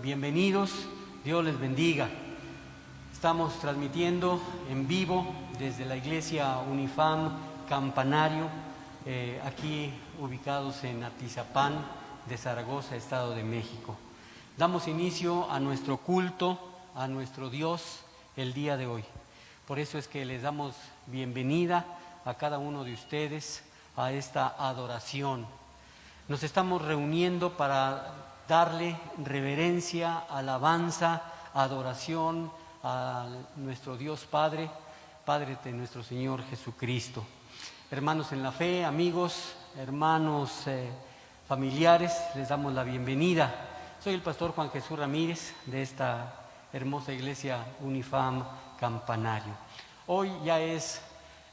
bienvenidos, Dios les bendiga. Estamos transmitiendo en vivo desde la iglesia Unifam Campanario, aquí ubicados en Atizapán de Zaragoza, Estado de México. Damos inicio a nuestro culto, a nuestro Dios el día de hoy. Por eso es que les damos bienvenida a cada uno de ustedes a esta adoración. Nos estamos reuniendo para darle reverencia, alabanza, adoración a nuestro Dios Padre, Padre de nuestro Señor Jesucristo. Hermanos en la fe, amigos, hermanos familiares, les damos la bienvenida. Soy el pastor Juan Jesús Ramírez de esta hermosa iglesia Unifam Campanario. Hoy ya es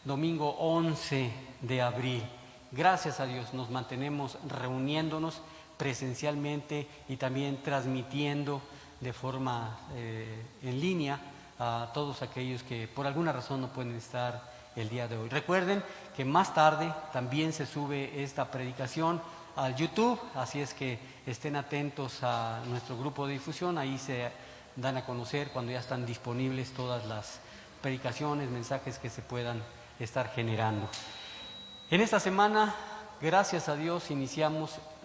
domingo 11 de abril. Gracias a Dios nos mantenemos reuniéndonos presencialmente y también transmitiendo de forma en línea a todos aquellos que por alguna razón no pueden estar el día de hoy. Recuerden que más tarde también se sube esta predicación al YouTube, así es que estén atentos a nuestro grupo de difusión, ahí se dan a conocer cuando ya están disponibles todas las predicaciones, mensajes que se puedan estar generando. En esta semana, gracias a Dios,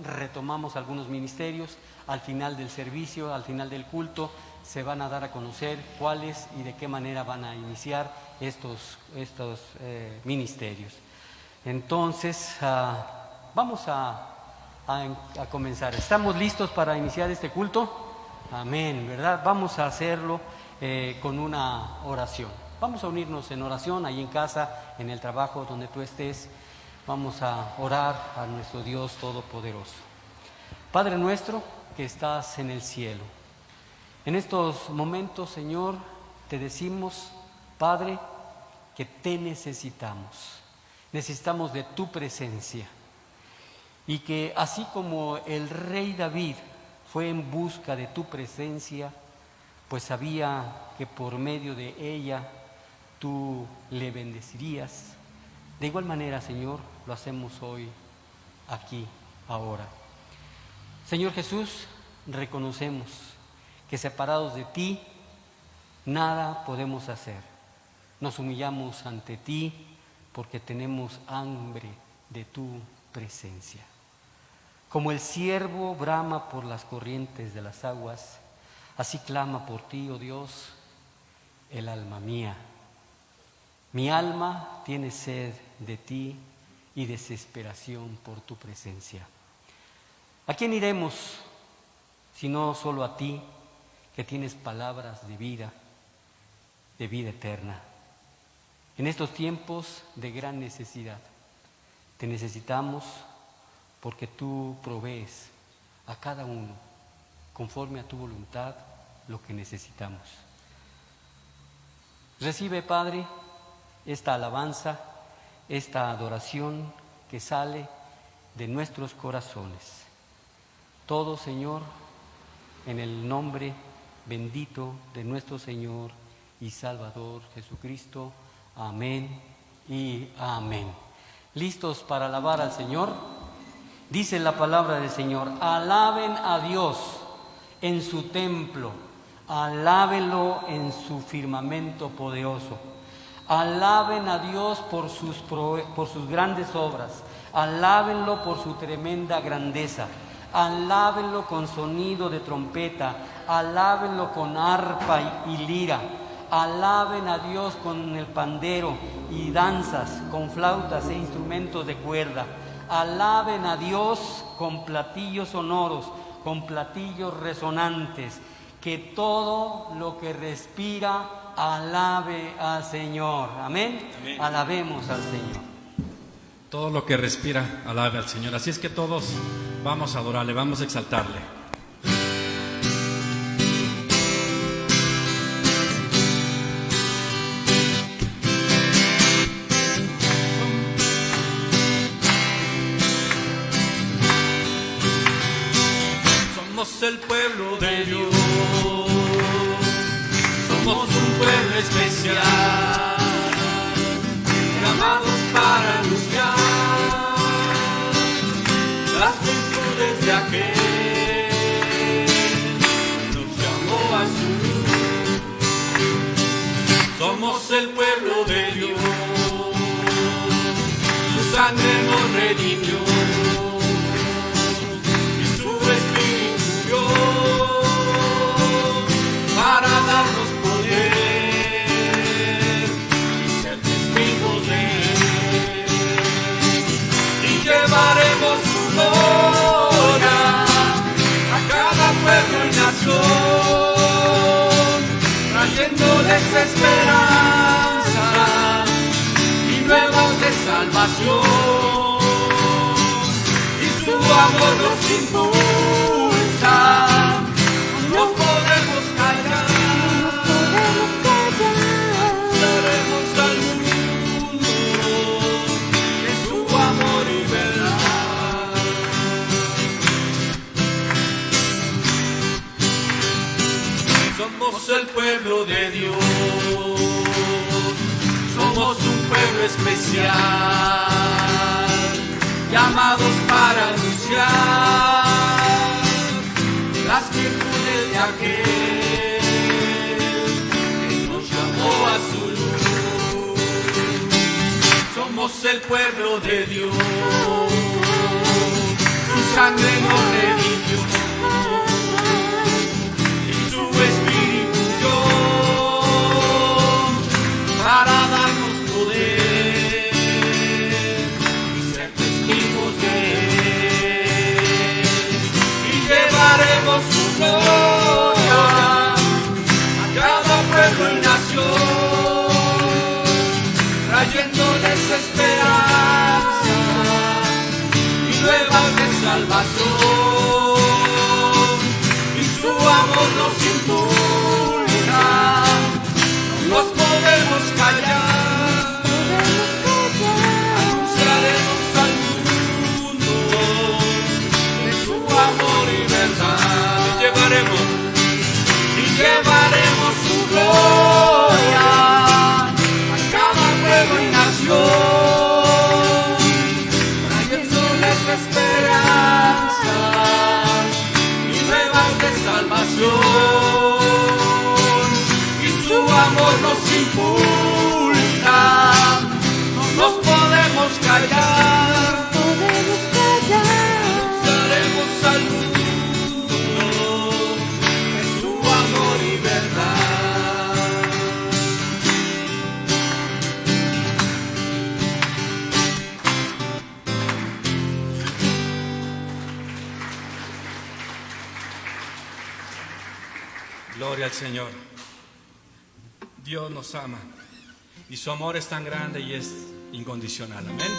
retomamos algunos ministerios. Al final del servicio, al final del culto, se van a dar a conocer cuáles y de qué manera van a iniciar estos ministerios. Entonces, vamos a comenzar. ¿Estamos listos para iniciar este culto? Amén, ¿verdad? Vamos a hacerlo con una oración. Vamos a unirnos en oración ahí en casa, en el trabajo, donde tú estés. Vamos a orar a nuestro Dios Todopoderoso. Padre nuestro que estás en el cielo, en estos momentos, Señor, te decimos, Padre, que te necesitamos. Necesitamos de tu presencia. Y que así como el rey David fue en busca de tu presencia, pues sabía que por medio de ella tú le bendecirías. De igual manera, Señor, lo hacemos hoy, aquí, ahora. Señor Jesús, reconocemos que separados de ti, nada podemos hacer. Nos humillamos ante ti porque tenemos hambre de tu presencia. Como el ciervo brama por las corrientes de las aguas, así clama por ti, oh Dios, el alma mía. Mi alma tiene sed de ti y desesperación por tu presencia. ¿A quién iremos sino solo a ti, que tienes palabras de vida eterna? En estos tiempos de gran necesidad, te necesitamos porque tú provees a cada uno, conforme a tu voluntad, lo que necesitamos. Recibe, Padre, esta alabanza, esta adoración que sale de nuestros corazones. Todo, Señor, en el nombre bendito de nuestro Señor y Salvador Jesucristo. Amén y amén. ¿Listos para alabar al Señor? Dice la palabra del Señor: alaben a Dios en su templo, alábenlo en su firmamento poderoso. Alaben a Dios por sus grandes obras, alábenlo por su tremenda grandeza, alábenlo con sonido de trompeta, alábenlo con arpa y lira, alaben a Dios con el pandero y danzas, con flautas e instrumentos de cuerda, alaben a Dios con platillos sonoros, con platillos resonantes, que todo lo que respira alabe al Señor. Amén. Amén. Alabemos al Señor. Todo lo que respira, alabe al Señor. Así es que todos vamos a adorarle, vamos a exaltarle. Somos el pueblo de Dios, somos un pueblo especial, llamados para anunciar las virtudes de aquel Somos el pueblo de Dios, su sangre nos redimió y su espíritu dio para darnos poder y ser testigos de Él. Y llevaremos su gloria a cada pueblo y nación, trayéndoles esperanza y nuevas de salvación. Y su amor nos impulsa, no nos podemos callar, anunciaremos al mundo de su amor y verdad. Somos el pueblo de Dios, somos un pueblo especial, llamados para anunciar las virtudes de aquel que nos llamó a su luz. Somos el pueblo de Dios, su sangre nos redimió y su espíritu dio para darnos poder y ser testigos de Él. Y llevaremos su gloria a cada pueblo y nación, trayéndoles esperanza y nuevas de salvación. Y su amor nos impulsa, no nos podemos callar, anunciaremos al mundo de su amor y verdad. Y llevaremos su gloria a cada pueblo y nación, trayéndoles esperanza y nuevas de salvación. Y su amor nos impulsa, no nos podemos callar, anunciaremos al mundo de su amor y verdad. Gloria al Señor. Dios nos ama y su amor es tan grande y es incondicional. Amén.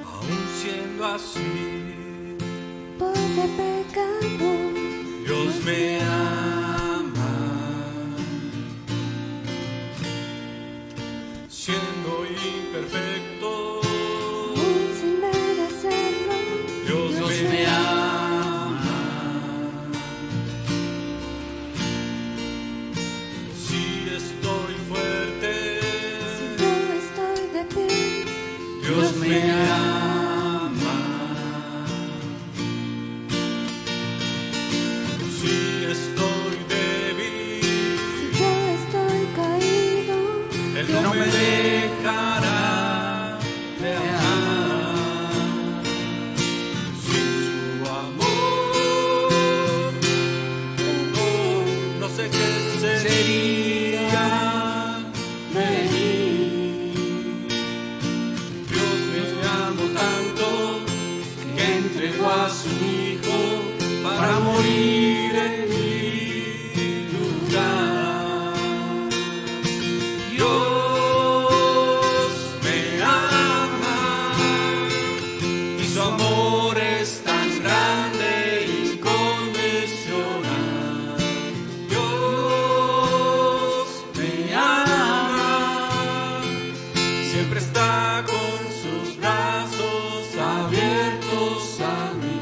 Aún siendo así, pobre pecador, Dios me ama, siendo imperfecto, aún sin merecerlo, Dios me ama. Si estoy fuerte, yo estoy de pie, Dios me ama. Si estoy débil, yo estoy caído, Él no me dejará de amar. Sin su amor, no sé qué sería de mí. Dios me amó tanto que entregó a su Hijo para morir en mi lugar. Dios me ama y su amor es tan grande e incondicional. Dios me ama, siempre está con sus brazos abiertos a mí.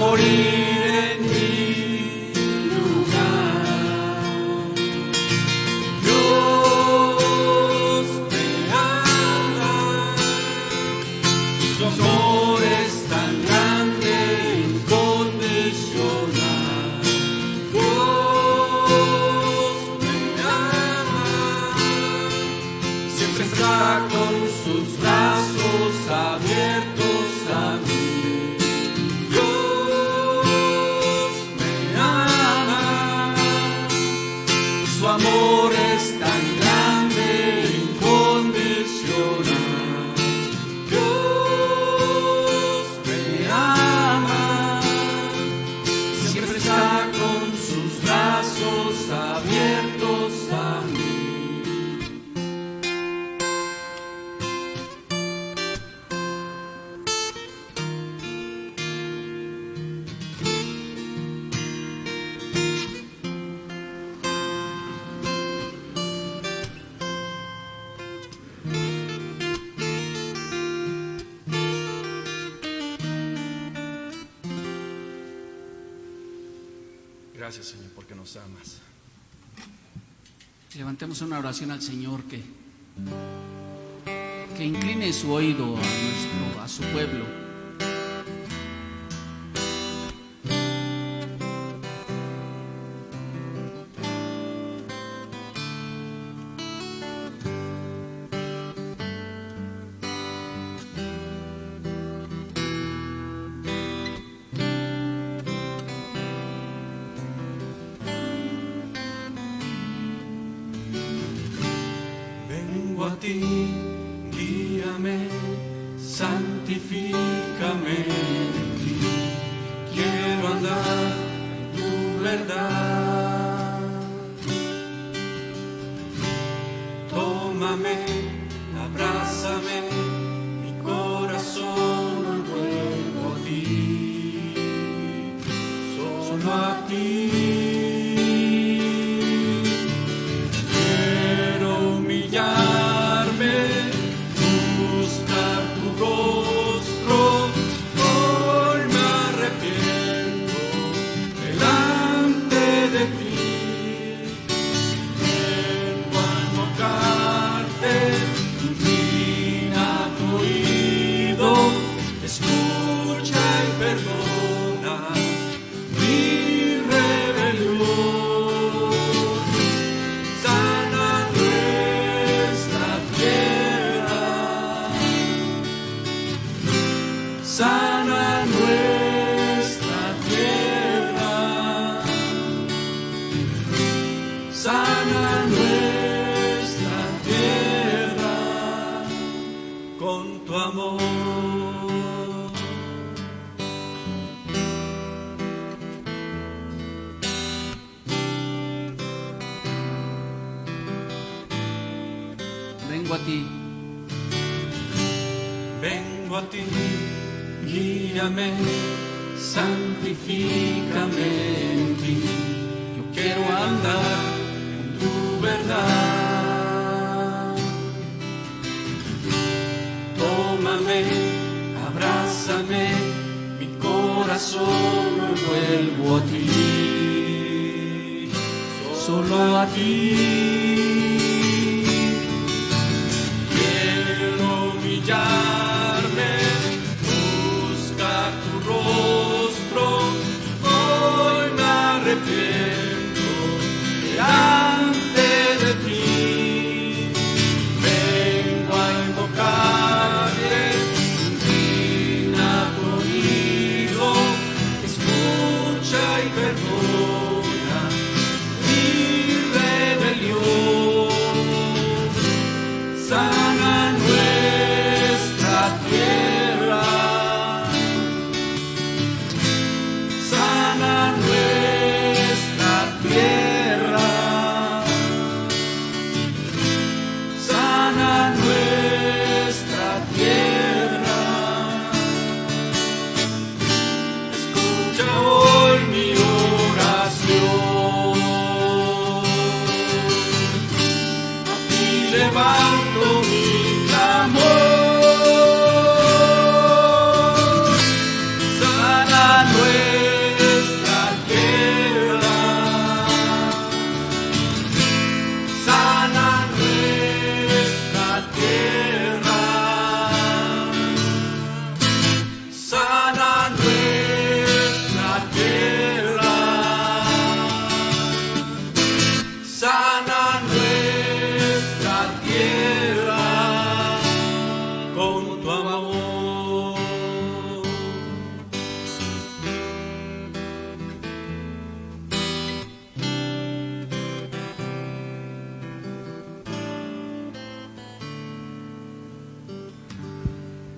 morir en mi lugar. Dios me ama, su amor es tan grande, incondicional. Dios me ama, siempre está con sus brazos abiertos a mí. Dios me ama, su amor es tan grande, incondicional. Dios me ama, siempre está con sus brazos abiertos a mí. Gracias, Señor, porque nos amas. Levantemos una oración al Señor que incline su oído a su pueblo. Vengo a ti, guíame, santifícame en ti. Quiero andar en tu verdad. Tómame, abrázame, mi corazón lo vuelvo a ti, solo a ti. Buscar tu rostro, hoy me arrepiento delante de ti. Vengo a invocarte, inclina tu oído, escucha y perdona mi rebelión. Sana nuestra tierra, sana nuestra tierra, sana nuestra tierra con tu amor. Vengo a ti, Vengo a ti, guíame, santifícame en ti. Yo quiero andar en tu verdad. Tómame, abrázame, mi corazón lo vuelvo a ti, solo a ti. Humillarme, buscar tu rostro, hoy me arrepiento delante de ti. Vengo a invocarte, inclina tu oído, escucha y perdona mi rebelión. Sana nuestra tierra, sana nuestra tierra, sana nuestra tierra. Escucha hoy mi oración, a ti levanto mi clamor. Sana nuestra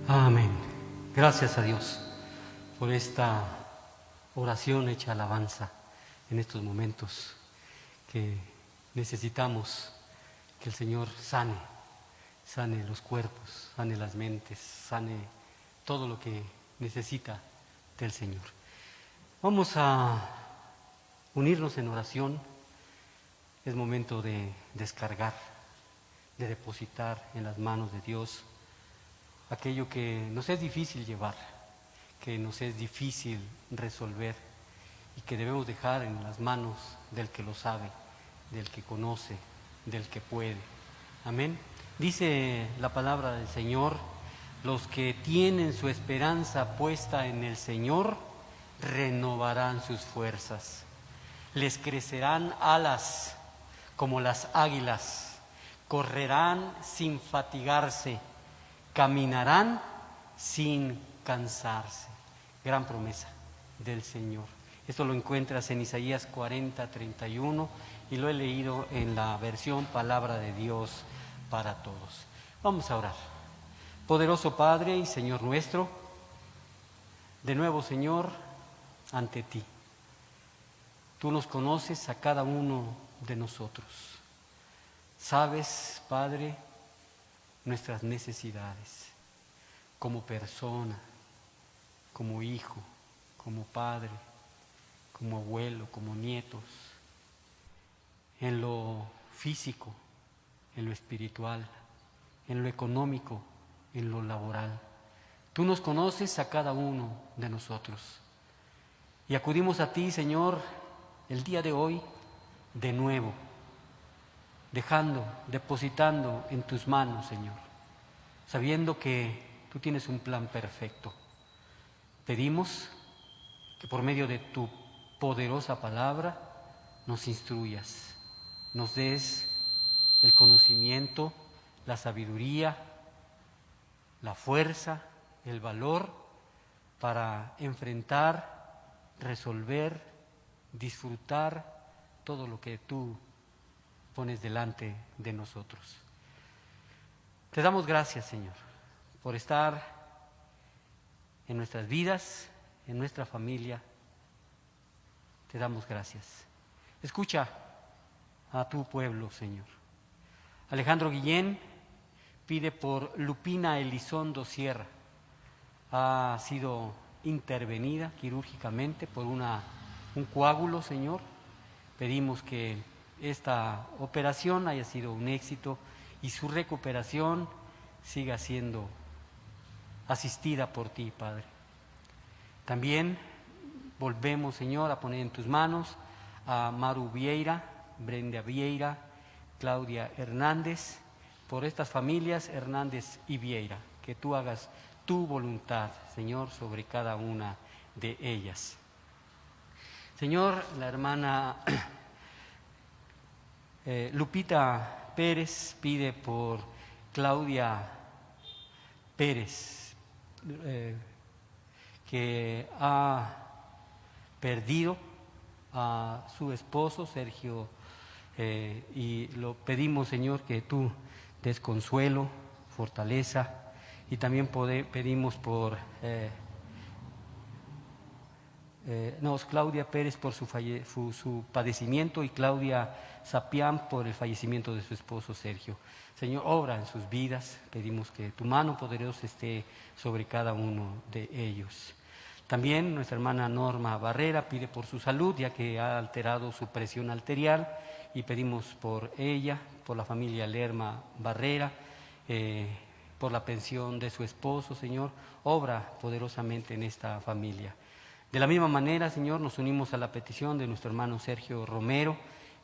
Amén. Gracias a Dios por esta oración hecha alabanza en estos momentos que necesitamos que el Señor sane los cuerpos, sane las mentes, sane todo lo que necesita del Señor. Vamos a unirnos en oración. Es momento de descargar, de depositar en las manos de Dios aquello que nos es difícil llevar, que nos es difícil resolver y que debemos dejar en las manos del que lo sabe, del que conoce, del que puede. Amén. Dice la palabra del Señor: los que tienen su esperanza puesta en el Señor renovarán sus fuerzas, les crecerán alas como las águilas, correrán sin fatigarse, caminarán sin cansarse. Gran promesa del Señor. Esto lo encuentras en Isaías 40:31 y lo he leído en la versión Palabra de Dios para Todos. Vamos a orar. Poderoso Padre y Señor nuestro, de nuevo, Señor, ante ti. Tú nos conoces a cada uno de nosotros. Sabes, Padre, nuestras necesidades como persona, como hijo, como padre, como abuelo, como nietos, en lo físico, en lo espiritual, en lo económico, en lo laboral. Tú nos conoces a cada uno de nosotros y acudimos a ti, Señor, el día de hoy de nuevo, depositando en tus manos, Señor, sabiendo que tú tienes un plan perfecto. Pedimos que por medio de tu poderosa palabra nos instruyas, nos des el conocimiento, la sabiduría, la fuerza, el valor para enfrentar, resolver, disfrutar todo lo que tú pones delante de nosotros. Te damos gracias, Señor, por estar en nuestras vidas, en nuestra familia. Te damos gracias. Escucha a tu pueblo, Señor. Alejandro Guillén pide por Lupina Elizondo Sierra. Ha sido intervenida quirúrgicamente por un coágulo, Señor. Pedimos que esta operación haya sido un éxito y su recuperación siga siendo asistida por ti, Padre. También volvemos, Señor, a poner en tus manos a Maru Vieira, Brenda Vieira, Claudia Hernández, por estas familias Hernández y Vieira, que tú hagas tu voluntad, Señor, sobre cada una de ellas. Señor, la hermana Lupita Pérez pide por Claudia Pérez, que ha perdido a su esposo Sergio, y lo pedimos, Señor, que tú des consuelo, fortaleza, y también pedimos por Claudia Pérez por su padecimiento y Claudia Sapián por el fallecimiento de su esposo Sergio. Señor, obra en sus vidas, pedimos que tu mano poderosa esté sobre cada uno de ellos. También nuestra hermana Norma Barrera pide por su salud, ya que ha alterado su presión arterial, y pedimos por ella, por la familia Lerma Barrera, por la pensión de su esposo. Señor, obra poderosamente en esta familia. De la misma manera, Señor, nos unimos a la petición de nuestro hermano Sergio Romero,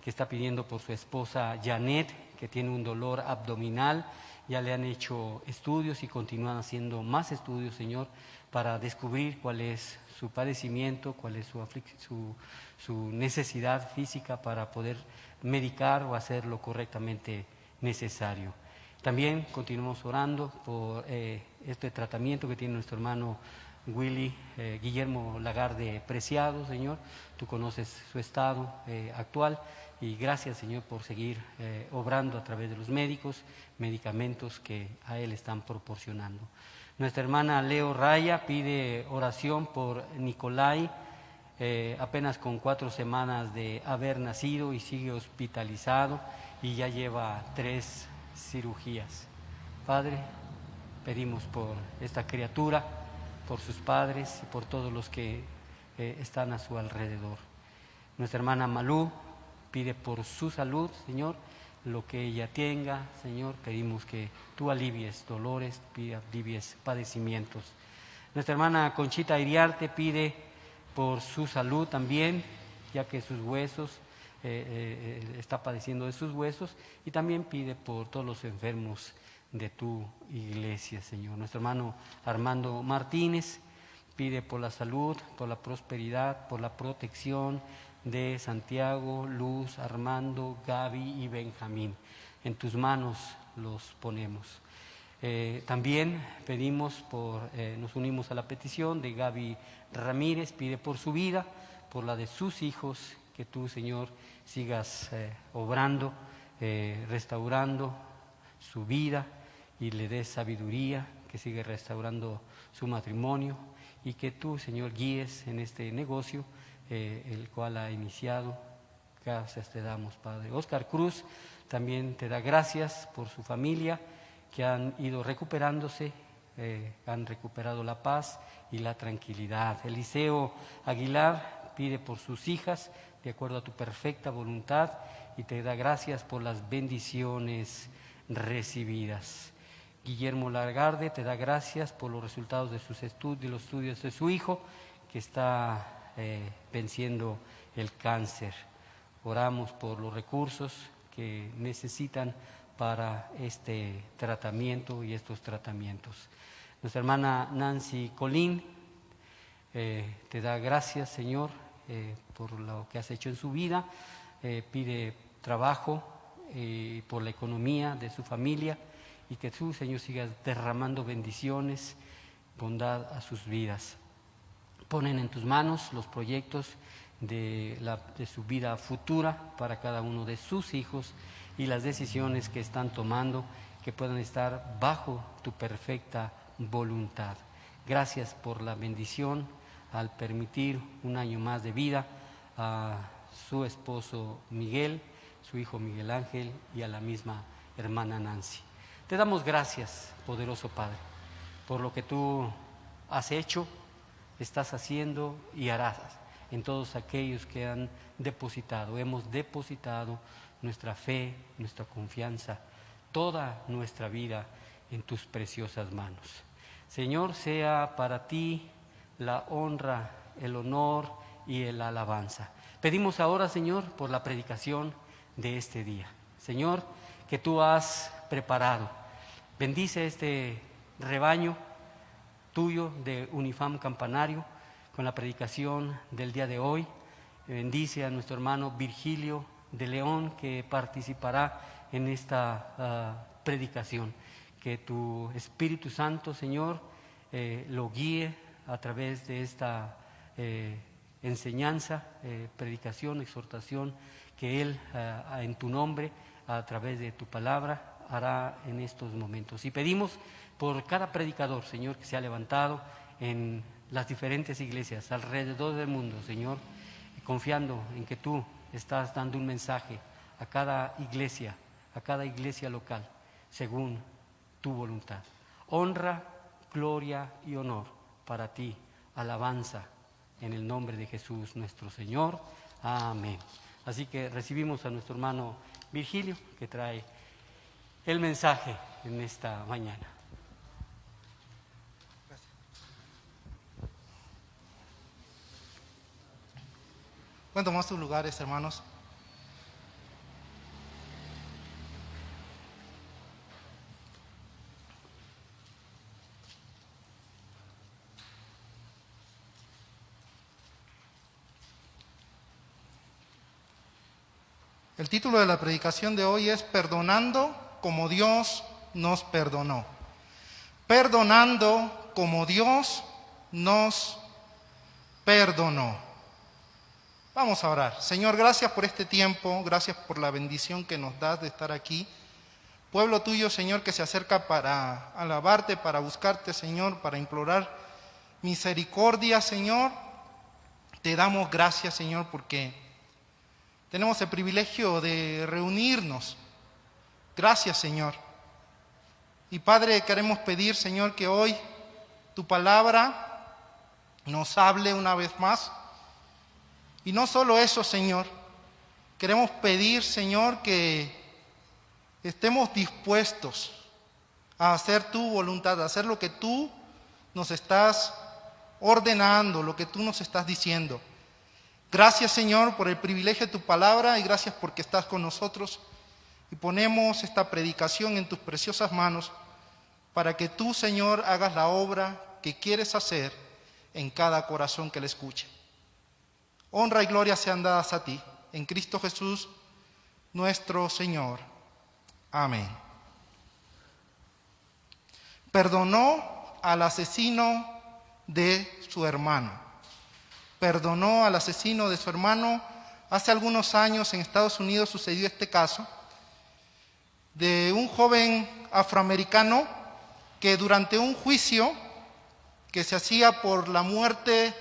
que está pidiendo por su esposa Janet, que tiene un dolor abdominal. Ya le han hecho estudios y continúan haciendo más estudios, Señor, para descubrir cuál es su padecimiento, cuál es su necesidad física para poder medicar o hacer lo correctamente necesario. También continuamos orando por este tratamiento que tiene nuestro hermano Guillermo Lagarde Preciado, Señor. Tú conoces su estado actual, y gracias, Señor, por seguir obrando a través de los médicamentos que a él están proporcionando. Nuestra hermana Leo Raya pide oración por Nicolai, apenas con 4 semanas de haber nacido y sigue hospitalizado y ya lleva 3 cirugías. Padre, pedimos por esta criatura, por sus padres y por todos los que están a su alrededor. Nuestra hermana Malú pide por su salud, Señor, lo que ella tenga, Señor, pedimos que tú alivies dolores, alivies padecimientos. Nuestra hermana Conchita Iriarte pide por su salud también, ya que sus huesos, está padeciendo de sus huesos, y también pide por todos los enfermos de tu iglesia, Señor. Nuestro hermano Armando Martínez pide por la salud, por la prosperidad, por la protección de Santiago, Luz, Armando, Gaby y Benjamín. En tus manos los ponemos. También pedimos nos unimos a la petición de Gaby Ramírez, pide por su vida, por la de sus hijos, que tú, Señor, sigas obrando, restaurando su vida y le des sabiduría, que siga restaurando su matrimonio y que tú, Señor, guíes en este negocio, el cual ha iniciado. Gracias te damos, Padre. Oscar Cruz también te da gracias por su familia, que han ido recuperándose, han recuperado la paz y la tranquilidad. Eliseo Aguilar pide por sus hijas, de acuerdo a tu perfecta voluntad, y te da gracias por las bendiciones recibidas. Guillermo Lagarde te da gracias por los resultados de sus estudios, los estudios de su hijo, que está venciendo el cáncer. Oramos por los recursos que necesitan para este tratamiento y estos tratamientos. Nuestra hermana Nancy Colín te da gracias, Señor, por lo que has hecho en su vida. Pide trabajo por la economía de su familia y que tú, Señor, sigas derramando bendiciones, bondad a sus vidas. Ponen en tus manos los proyectos de su vida futura para cada uno de sus hijos y las decisiones que están tomando, que puedan estar bajo tu perfecta voluntad. Gracias por la bendición al permitir un año más de vida a su esposo Miguel, su hijo Miguel Ángel y a la misma hermana Nancy. Te damos gracias, poderoso Padre, por lo que tú has hecho, estás haciendo y harás en todos aquellos que han depositado. Hemos depositado nuestra fe, nuestra confianza, toda nuestra vida en tus preciosas manos. Señor, sea para ti la honra, el honor y la alabanza. Pedimos ahora, Señor, por la predicación de este día. Señor, que tú has preparado. Bendice este rebaño tuyo de Unifam Campanario con la predicación del día de hoy. Bendice a nuestro hermano Virgilio de León, que participará en esta predicación. Que tu Espíritu Santo, Señor, lo guíe a través de esta enseñanza, predicación, exhortación, que Él en tu nombre, a través de tu palabra, hará en estos momentos. Y pedimos por cada predicador, Señor, que se ha levantado en las diferentes iglesias alrededor del mundo, Señor, confiando en que tú estás dando un mensaje a cada iglesia local, según tu voluntad. Honra, gloria y honor para ti, alabanza en el nombre de Jesús nuestro Señor. Amén. Así que recibimos a nuestro hermano Virgilio, que trae el mensaje en esta mañana. Pueden tomar sus lugares, hermanos. El título de la predicación de hoy es Perdonando como Dios nos perdonó. Perdonando como Dios nos perdonó. Vamos a orar. Señor, gracias por este tiempo, gracias por la bendición que nos das de estar aquí pueblo tuyo, Señor, que se acerca para alabarte, para buscarte, Señor, para implorar misericordia, Señor. Te damos gracias, Señor, porque tenemos el privilegio de reunirnos. Gracias, Señor. Y Padre, queremos pedir, Señor, que hoy tu palabra nos hable una vez más. Y no solo eso, Señor, queremos pedir, Señor, que estemos dispuestos a hacer tu voluntad, a hacer lo que tú nos estás ordenando, lo que tú nos estás diciendo. Gracias, Señor, por el privilegio de tu palabra y gracias porque estás con nosotros. Y ponemos esta predicación en tus preciosas manos para que tú, Señor, hagas la obra que quieres hacer en cada corazón que la escuche. Honra y gloria sean dadas a ti, en Cristo Jesús, nuestro Señor. Amén. Perdonó al asesino de su hermano. Perdonó al asesino de su hermano. Hace algunos años en Estados Unidos sucedió este caso de un joven afroamericano que durante un juicio que se hacía por la muerte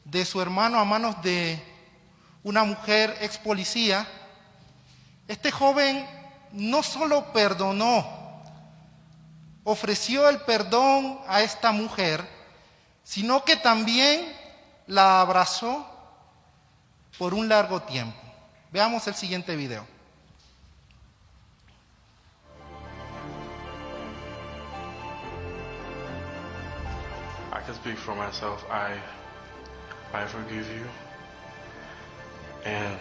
de su hermano a manos de una mujer ex policía, este joven no solo perdonó, ofreció el perdón a esta mujer, sino que también la abrazó por un largo tiempo. Veamos el siguiente video. I can speak for myself. I forgive you, and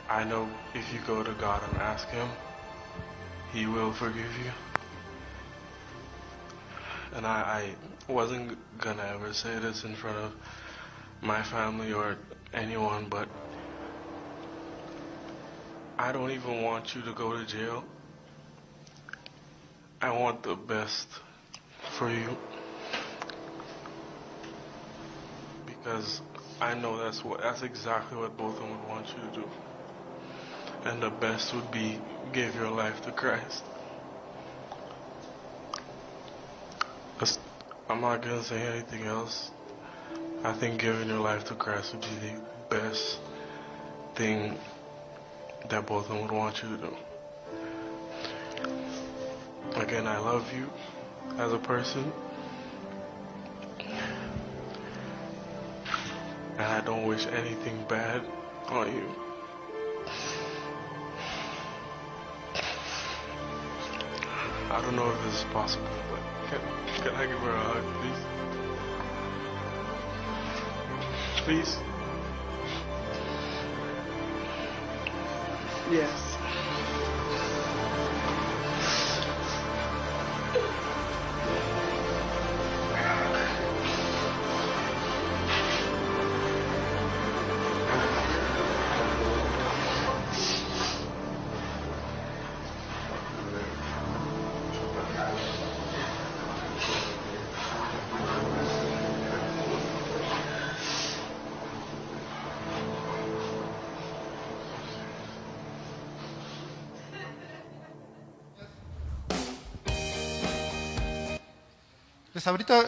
I know if you go to God and ask Him, He will forgive you. And I wasn't gonna ever say this in front of my family or anyone, but I don't even want you to go to jail. I want the best for you, because I know that's exactly what both of them would want you to do. And the best would be give your life to Christ. I'm not going to say anything else. I think giving your life to Christ would be the best thing that both of them would want you to do. Again, I love you as a person, and I don't wish anything bad on you. I don't know if this is possible, but can I give her a hug, please? Please? Yes.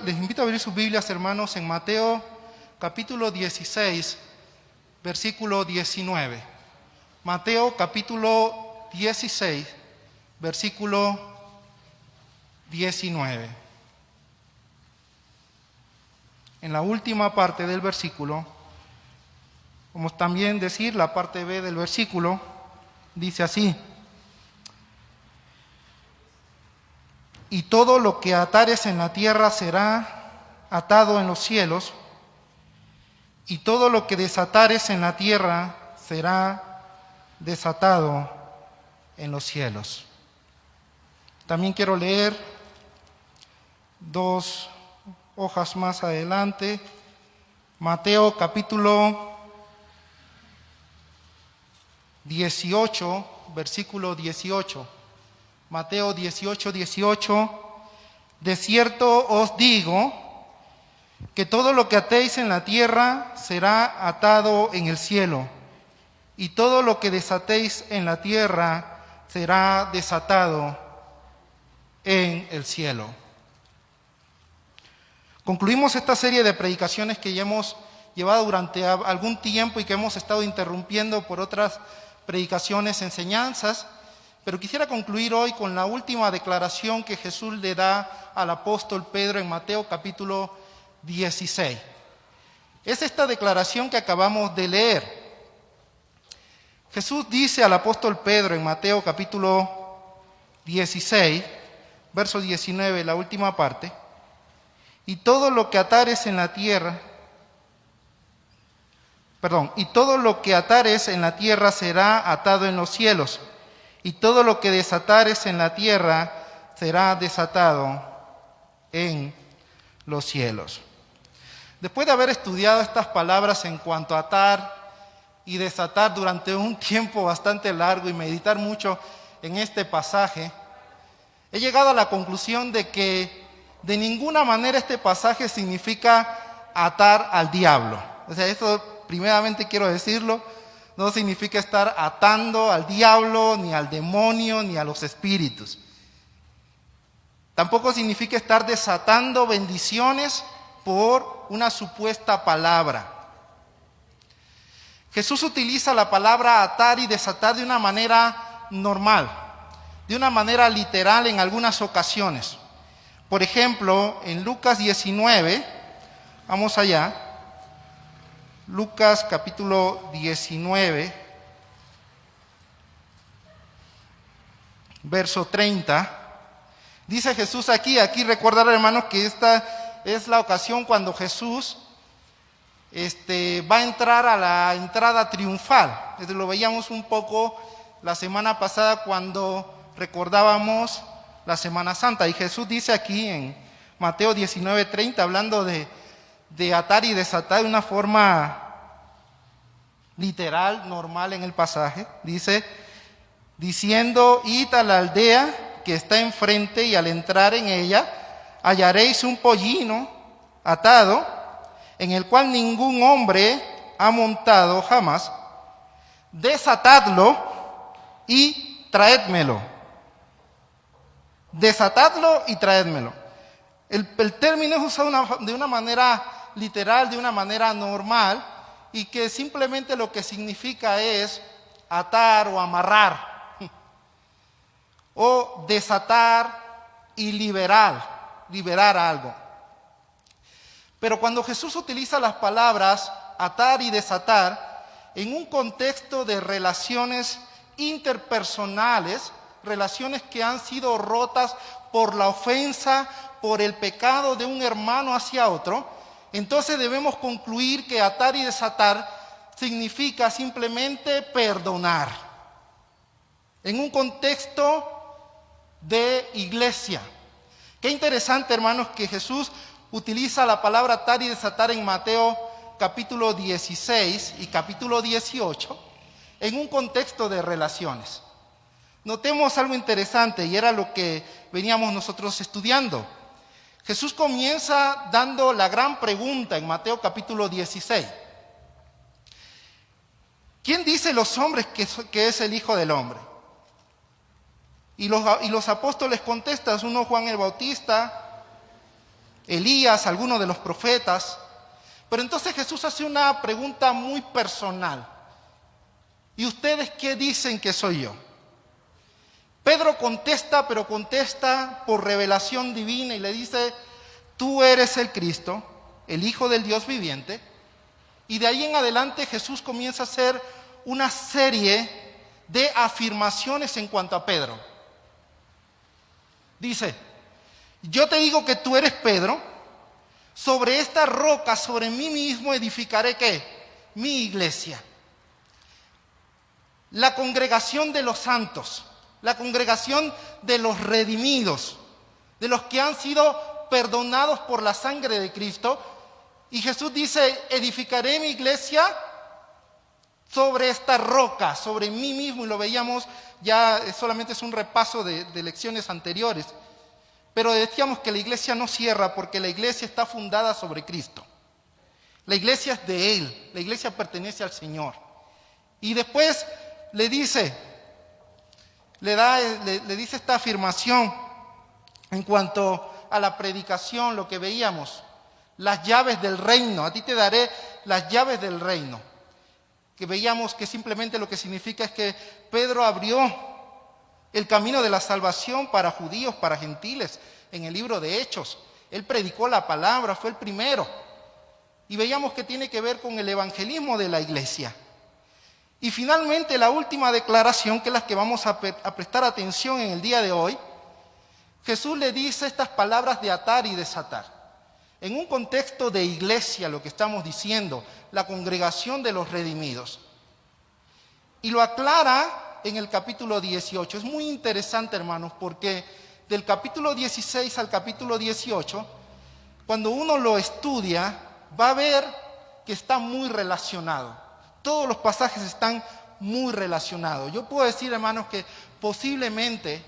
Les invito a abrir sus Biblias, hermanos, en Mateo capítulo 16, versículo 19. Mateo capítulo 16, versículo 19. En la última parte del versículo, como también decir la parte B del versículo, dice así: y todo lo que atares en la tierra será atado en los cielos, y todo lo que desatares en la tierra será desatado en los cielos. También quiero leer 2 hojas más adelante, Mateo capítulo 18, versículo 18. Mateo 18, 18. De cierto os digo que todo lo que atéis en la tierra será atado en el cielo, y todo lo que desatéis en la tierra será desatado en el cielo. Concluimos esta serie de predicaciones que ya hemos llevado durante algún tiempo y que hemos estado interrumpiendo por otras predicaciones, enseñanzas, pero quisiera concluir hoy con la última declaración que Jesús le da al apóstol Pedro en Mateo capítulo 16. Es esta declaración que acabamos de leer. Jesús dice al apóstol Pedro en Mateo capítulo 16, verso 19, la última parte, y todo lo que atares en la tierra, y todo lo que atares en la tierra será atado en los cielos, y todo lo que desatares en la tierra será desatado en los cielos. Después de haber estudiado estas palabras en cuanto a atar y desatar durante un tiempo bastante largo y meditar mucho en este pasaje, he llegado a la conclusión de que de ninguna manera este pasaje significa atar al diablo. O sea, esto primeramente quiero decirlo, no significa estar atando al diablo, ni al demonio, ni a los espíritus. Tampoco significa estar desatando bendiciones por una supuesta palabra. Jesús utiliza la palabra atar y desatar de una manera normal, de una manera literal en algunas ocasiones. Por ejemplo, en Lucas 19, vamos allá, Lucas capítulo 19, verso 30, dice Jesús aquí recordar, hermanos, que esta es la ocasión cuando Jesús va a entrar a la entrada triunfal. Lo veíamos un poco la semana pasada cuando recordábamos la Semana Santa. Y Jesús dice aquí en Mateo 19:30, hablando de atar y desatar de una forma literal, normal en el pasaje, dice, diciendo, id a la aldea que está enfrente y al entrar en ella hallaréis un pollino atado, en el cual ningún hombre ha montado jamás. Desatadlo y traédmelo. Desatadlo y traédmelo. El término es usado de una manera literal, de una manera normal, y que simplemente lo que significa es atar o amarrar, o desatar y liberar algo. Pero cuando Jesús utiliza las palabras atar y desatar en un contexto de relaciones interpersonales, relaciones que han sido rotas por la ofensa, por el pecado de un hermano hacia otro, entonces debemos concluir que atar y desatar significa simplemente perdonar. En un contexto de iglesia. Qué interesante, hermanos, que Jesús utiliza la palabra atar y desatar en Mateo capítulo 16 y capítulo 18 en un contexto de relaciones. Notemos algo interesante y era lo que veníamos nosotros estudiando. Jesús comienza dando la gran pregunta en Mateo capítulo 16. ¿Quién dice los hombres que es el Hijo del Hombre? Y los apóstoles contestan, uno Juan el Bautista, Elías, algunos de los profetas. Pero entonces Jesús hace una pregunta muy personal. ¿Y ustedes qué dicen que soy yo? Pedro contesta, pero contesta por revelación divina y le dice, tú eres el Cristo, el Hijo del Dios viviente. Y de ahí en adelante Jesús comienza a hacer una serie de afirmaciones en cuanto a Pedro. Dice, yo te digo que tú eres Pedro, sobre esta roca, sobre mí mismo edificaré ¿qué? Mi iglesia. La congregación de los santos, la congregación de los redimidos, de los que han sido perdonados por la sangre de Cristo. Y Jesús dice, edificaré mi iglesia sobre esta roca, sobre mí mismo, y lo veíamos ya, solamente es un repaso de lecciones anteriores. Pero decíamos que la iglesia no cierra porque la iglesia está fundada sobre Cristo. La iglesia es de Él, la iglesia pertenece al Señor. Y después le dice, le dice esta afirmación en cuanto a la predicación, lo que veíamos, las llaves del reino. A ti te daré las llaves del reino. Que veíamos que simplemente lo que significa es que Pedro abrió el camino de la salvación para judíos, para gentiles, en el libro de Hechos. Él predicó la palabra, fue el primero. Y veíamos que tiene que ver con el evangelismo de la iglesia. Y finalmente la última declaración, que es la que vamos a prestar atención en el día de hoy, Jesús le dice estas palabras de atar y desatar. En un contexto de iglesia, lo que estamos diciendo, la congregación de los redimidos. Y lo aclara en el capítulo 18. Es muy interesante, hermanos, porque del capítulo 16 al capítulo 18, cuando uno lo estudia, va a ver que está muy relacionado. Todos los pasajes están muy relacionados. Yo puedo decir, hermanos, que posiblemente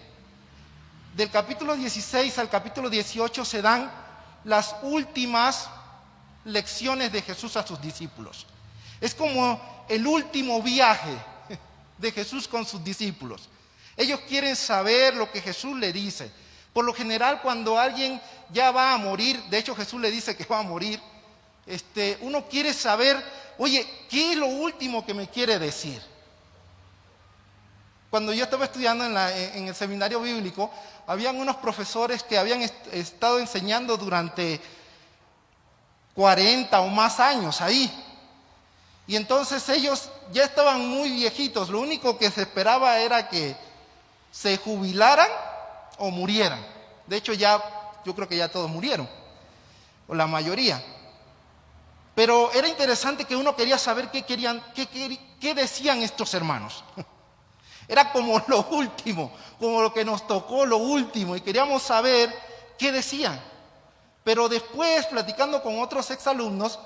del capítulo 16 al capítulo 18 se dan las últimas lecciones de Jesús a sus discípulos. Es como el último viaje de Jesús con sus discípulos. Ellos quieren saber lo que Jesús le dice. Por lo general, cuando alguien ya va a morir, de hecho Jesús le dice que va a morir, uno quiere saber, oye, ¿qué es lo último que me quiere decir? Cuando yo estaba estudiando en el seminario bíblico, habían unos profesores que habían estado enseñando durante 40 o más años ahí. Y entonces ellos ya estaban muy viejitos. Lo único que se esperaba era que se jubilaran o murieran. De hecho, yo creo que ya todos murieron, o la mayoría. Pero era interesante que uno quería saber qué decían estos hermanos. Era como lo último, como lo que nos tocó, lo último, y queríamos saber qué decían. Pero después, platicando con otros exalumnos,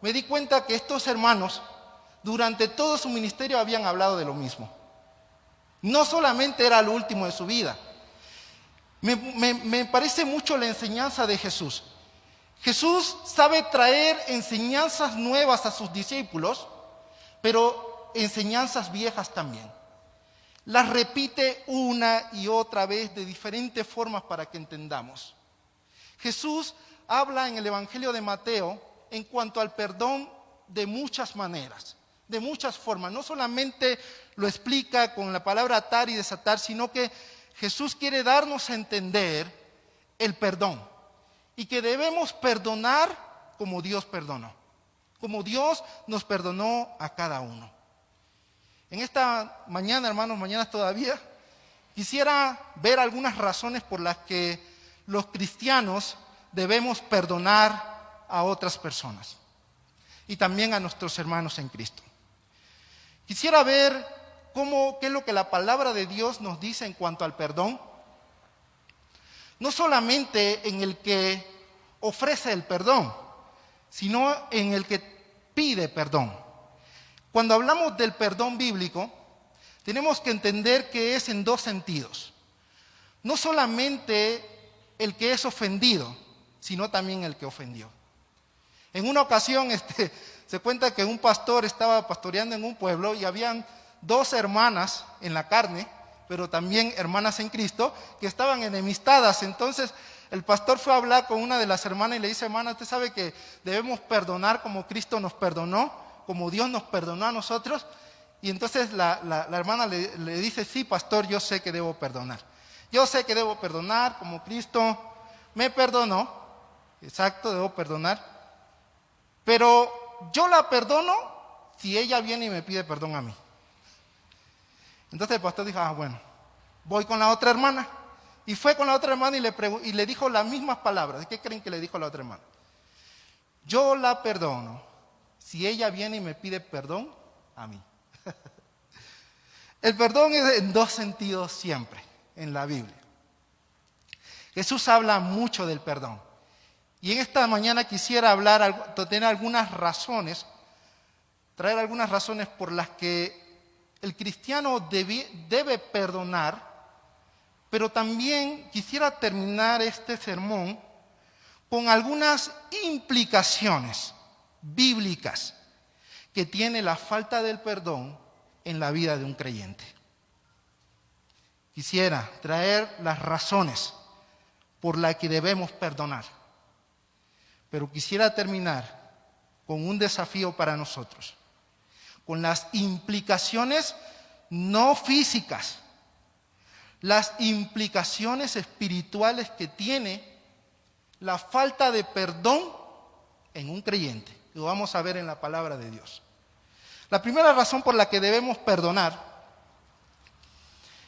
me di cuenta que estos hermanos, durante todo su ministerio, habían hablado de lo mismo. No solamente era lo último de su vida. Me parece mucho la enseñanza de Jesús. Jesús sabe traer enseñanzas nuevas a sus discípulos, pero enseñanzas viejas también. Las repite una y otra vez de diferentes formas para que entendamos. Jesús habla en el Evangelio de Mateo en cuanto al perdón de muchas maneras, de muchas formas. No solamente lo explica con la palabra atar y desatar, sino que Jesús quiere darnos a entender el perdón y que debemos perdonar como Dios perdonó, como Dios nos perdonó a cada uno. En esta mañana, hermanos, mañana todavía, quisiera ver algunas razones por las que los cristianos debemos perdonar a otras personas y también a nuestros hermanos en Cristo. Quisiera ver qué es lo que la palabra de Dios nos dice en cuanto al perdón, no solamente en el que ofrece el perdón, sino en el que pide perdón. Cuando hablamos del perdón bíblico, tenemos que entender que es en dos sentidos. No solamente el que es ofendido, sino también el que ofendió. En una ocasión se cuenta que un pastor estaba pastoreando en un pueblo y habían dos hermanas en la carne, pero también hermanas en Cristo, que estaban enemistadas. Entonces el pastor fue a hablar con una de las hermanas y le dice: hermana, usted sabe que debemos perdonar como Cristo nos perdonó, como Dios nos perdonó a nosotros. Y entonces la hermana le dice: sí, pastor, yo sé que debo perdonar. Yo sé que debo perdonar como Cristo me perdonó. Exacto, debo perdonar. Pero yo la perdono si ella viene y me pide perdón a mí. Entonces el pastor dijo: bueno, voy con la otra hermana. Y fue con la otra hermana y le dijo las mismas palabras. ¿Qué creen que le dijo a la otra hermana? Yo la perdono si ella viene y me pide perdón a mí. El perdón es en dos sentidos siempre en la Biblia. Jesús habla mucho del perdón. Y en esta mañana quisiera tener algunas razones, traer algunas razones por las que el cristiano debe perdonar, pero también quisiera terminar este sermón con algunas implicaciones bíblicas que tiene la falta del perdón en la vida de un creyente. quisiera traer las razones por las que debemos perdonar. Pero quisiera terminar con un desafío para nosotros, con las implicaciones no físicas, las implicaciones espirituales que tiene la falta de perdón en un creyente. Lo vamos a ver en la palabra de Dios. La primera razón por la que debemos perdonar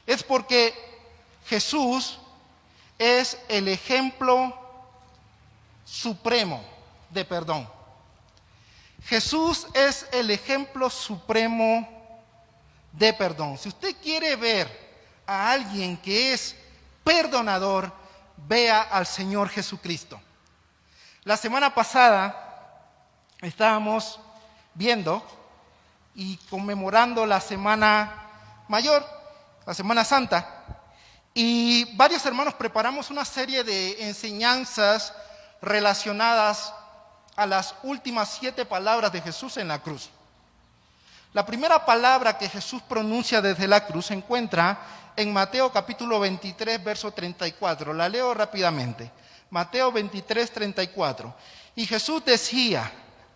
es porque Jesús es el ejemplo supremo de perdón. Jesús es el ejemplo supremo de perdón. Si usted quiere ver a alguien que es perdonador, vea al Señor Jesucristo. La semana pasada estábamos viendo y conmemorando la Semana Mayor, la Semana Santa, y varios hermanos preparamos una serie de enseñanzas relacionadas a las últimas 7 palabras de Jesús en la cruz. La primera palabra que Jesús pronuncia desde la cruz se encuentra en Mateo capítulo 23, verso 34. La leo rápidamente. Mateo 23, 34. Y Jesús decía: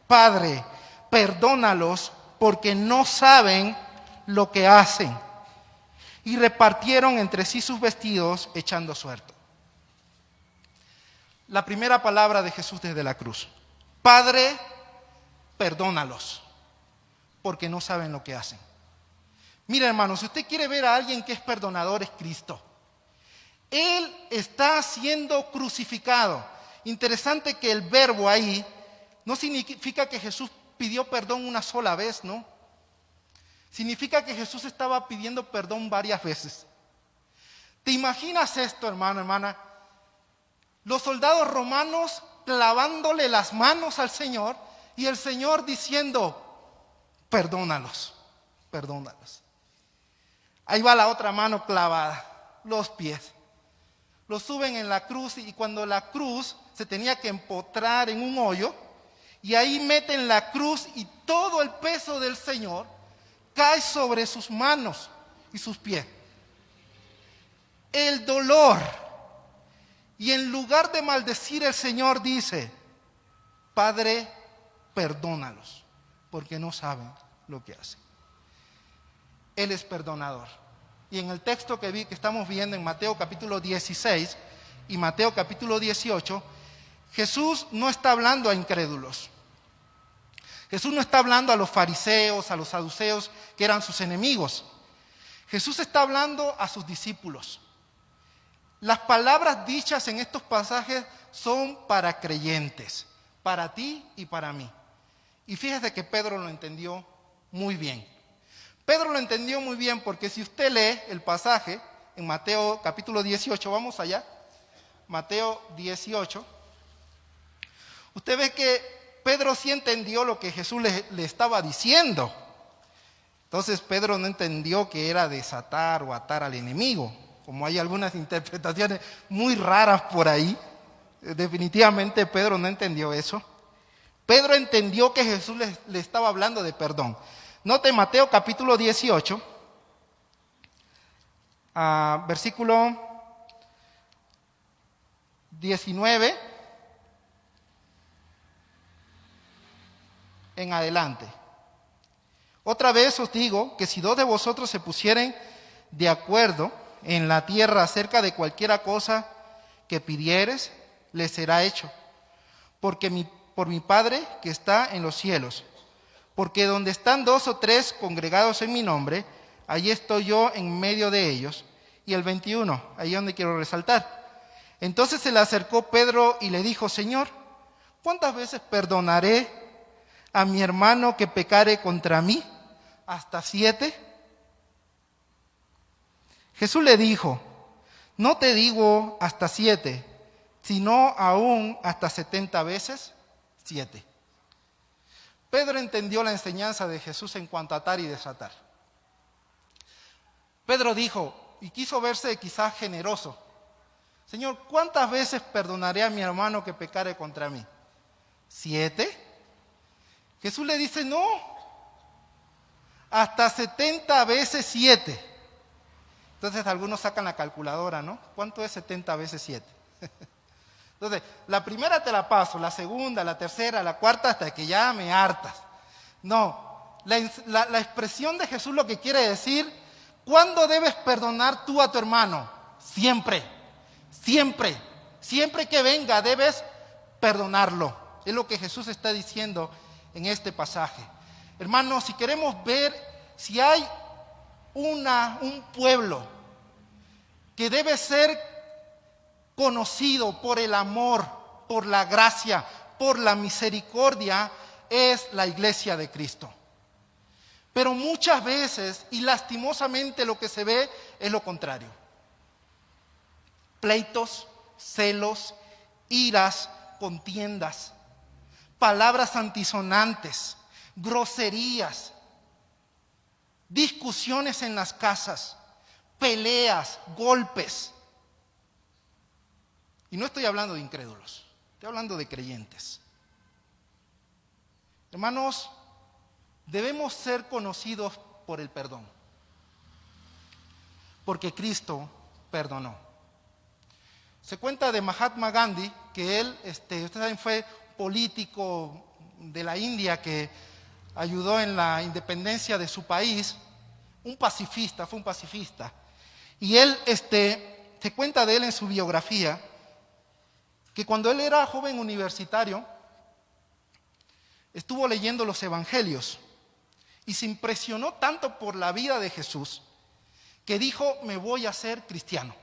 Padre, perdónalos porque no saben lo que hacen. Y repartieron entre sí sus vestidos echando suertes. La primera palabra de Jesús desde la cruz: Padre, perdónalos porque no saben lo que hacen. Mira, hermano, si usted quiere ver a alguien que es perdonador, es Cristo. Él está siendo crucificado. Interesante que el verbo ahí no significa que Jesús pidió perdón una sola vez, ¿no? Significa que Jesús estaba pidiendo perdón varias veces. ¿Te imaginas esto, hermano, hermana? Los soldados romanos clavándole las manos al Señor y el Señor diciendo: perdónalos, perdónalos. Ahí va la otra mano clavada, los pies. Lo suben en la cruz y cuando la cruz se tenía que empotrar en un hoyo, y ahí meten la cruz y todo el peso del Señor cae sobre sus manos y sus pies. El dolor. Y en lugar de maldecir, el Señor dice: Padre, perdónalos, porque no saben lo que hacen. Él es perdonador. Y en el texto que estamos viendo en Mateo capítulo 16 y Mateo capítulo 18, Jesús no está hablando a incrédulos. Jesús no está hablando a los fariseos, a los saduceos, que eran sus enemigos. Jesús está hablando a sus discípulos. Las palabras dichas en estos pasajes son para creyentes, para ti y para mí. Y fíjese que Pedro lo entendió muy bien. Pedro lo entendió muy bien porque si usted lee el pasaje en Mateo capítulo 18, vamos allá, Mateo 18, usted ve que Pedro sí entendió lo que Jesús le estaba diciendo. Entonces Pedro no entendió que era desatar o atar al enemigo, como hay algunas interpretaciones muy raras por ahí. Definitivamente Pedro no entendió eso. Pedro entendió que Jesús le estaba hablando de perdón. Note Mateo capítulo 18, versículo 19 en adelante. Otra vez os digo que si 2 de vosotros se pusieren de acuerdo en la tierra acerca de cualquiera cosa que pidieres, les será hecho. Porque por mi Padre que está en los cielos. Porque donde están 2 o 3 congregados en mi nombre, allí estoy yo en medio de ellos. Y el 21, ahí es donde quiero resaltar. Entonces se le acercó Pedro y le dijo: Señor, ¿cuántas veces perdonaré a mi hermano que pecare contra mí? ¿Hasta 7? Jesús le dijo: no te digo hasta 7, sino aún hasta 70 veces 7. Pedro entendió la enseñanza de Jesús en cuanto a atar y desatar. Pedro dijo, y quiso verse quizás generoso: Señor, ¿cuántas veces perdonaré a mi hermano que pecare contra mí? ¿7? Jesús le dice: no, hasta 70 veces 7. Entonces algunos sacan la calculadora, ¿no? ¿Cuánto es 70 veces 7? Entonces, la primera te la paso, la segunda, la tercera, la cuarta, hasta que ya me hartas. No, la expresión de Jesús lo que quiere decir, ¿cuándo debes perdonar tú a tu hermano? Siempre, siempre, siempre que venga debes perdonarlo. Es lo que Jesús está diciendo en este pasaje. Hermanos, si queremos ver si hay un pueblo que debe ser conocido por el amor, por la gracia, por la misericordia, es la iglesia de Cristo. Pero muchas veces, y lastimosamente, lo que se ve es lo contrario. Pleitos, celos, iras, contiendas, palabras antisonantes, groserías, discusiones en las casas, peleas, golpes. Y no estoy hablando de incrédulos, estoy hablando de creyentes. Hermanos, debemos ser conocidos por el perdón, porque Cristo perdonó. Se cuenta de Mahatma Gandhi, que él, ustedes saben, fue político de la India que ayudó en la independencia de su país, un pacifista, fue un pacifista. Y él, se cuenta de él en su biografía, que cuando él era joven universitario, estuvo leyendo los evangelios y se impresionó tanto por la vida de Jesús que dijo, me voy a hacer cristiano.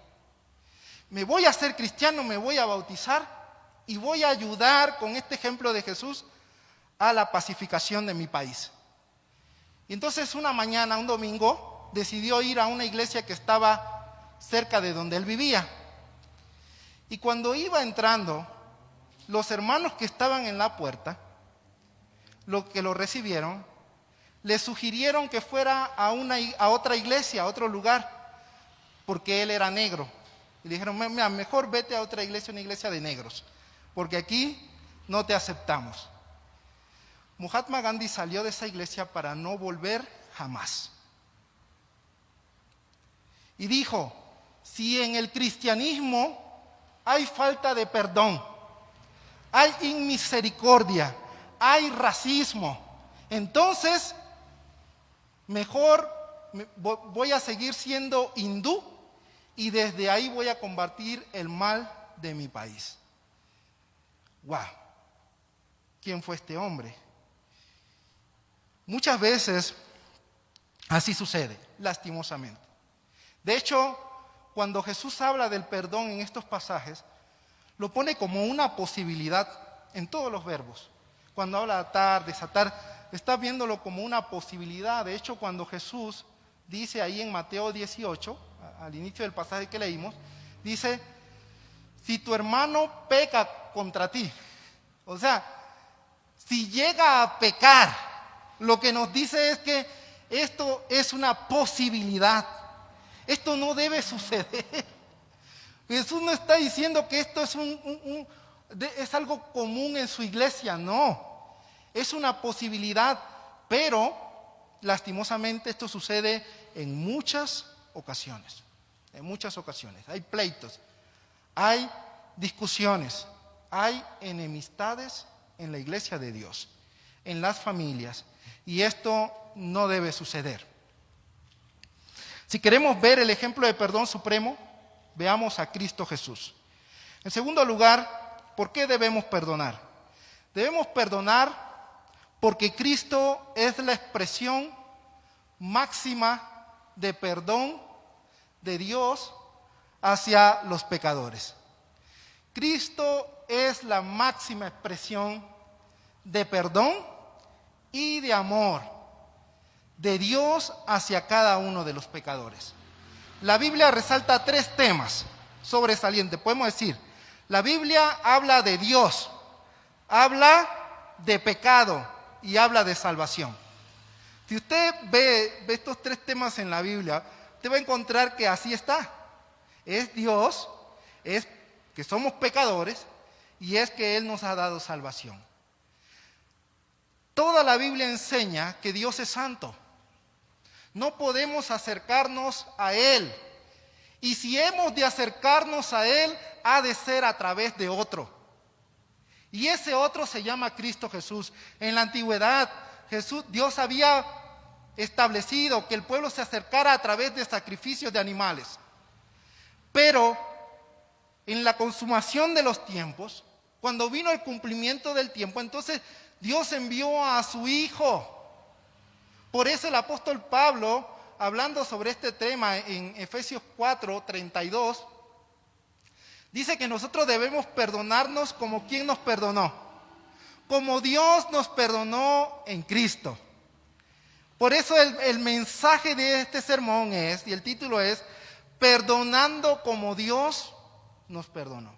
Me voy a hacer cristiano, me voy a bautizar y voy a ayudar con este ejemplo de Jesús a la pacificación de mi país. Y entonces una mañana, un domingo, decidió ir a una iglesia que estaba cerca de donde él vivía. Y cuando iba entrando, los hermanos que estaban en la puerta, los que lo recibieron, le sugirieron que fuera a otra iglesia, a otro lugar, porque él era negro. Y le dijeron, mira, mejor vete a otra iglesia, una iglesia de negros, porque aquí no te aceptamos. Mahatma Gandhi salió de esa iglesia para no volver jamás. Y dijo, si en el cristianismo hay falta de perdón, hay inmisericordia, hay racismo, entonces mejor voy a seguir siendo hindú y desde ahí voy a combatir el mal de mi país. ¡Wow! ¿Quién fue este hombre? Muchas veces así sucede, lastimosamente. De hecho, cuando Jesús habla del perdón en estos pasajes, lo pone como una posibilidad en todos los verbos. Cuando habla de atar, desatar, está viéndolo como una posibilidad. De hecho, cuando Jesús dice ahí en Mateo 18, al inicio del pasaje que leímos, dice, si tu hermano peca contra ti, o sea, si llega a pecar, lo que nos dice es que esto es una posibilidad. Esto no debe suceder. Jesús no está diciendo que esto es algo común en su iglesia, no. Es una posibilidad, pero lastimosamente esto sucede en muchas ocasiones. En muchas ocasiones. Hay pleitos, hay discusiones, hay enemistades en la iglesia de Dios, en las familias, y esto no debe suceder. Si queremos ver el ejemplo de perdón supremo, veamos a Cristo Jesús. En segundo lugar, ¿por qué debemos perdonar? Debemos perdonar porque Cristo es la expresión máxima de perdón de Dios hacia los pecadores. Cristo es la máxima expresión de perdón y de amor de Dios hacia cada uno de los pecadores. La Biblia resalta 3 temas sobresalientes. Podemos decir, la Biblia habla de Dios, habla de pecado y habla de salvación. Si usted ve estos 3 temas en la Biblia, usted va a encontrar que así está. Es Dios, es que somos pecadores y es que Él nos ha dado salvación. Toda la Biblia enseña que Dios es santo. No podemos acercarnos a Él Y si hemos de acercarnos a Él, ha de ser a través de otro. Y ese otro se llama Cristo Jesús. En la antigüedad, Dios había establecido que el pueblo se acercara a través de sacrificios de animales. Pero en la consumación de los tiempos, cuando vino el cumplimiento del tiempo, entonces Dios envió a su Hijo. Por eso el apóstol Pablo, hablando sobre este tema en Efesios 4:32, dice que nosotros debemos perdonarnos como quien nos perdonó, como Dios nos perdonó en Cristo. Por eso el mensaje de este sermón es, y el título es, perdonando como Dios nos perdonó.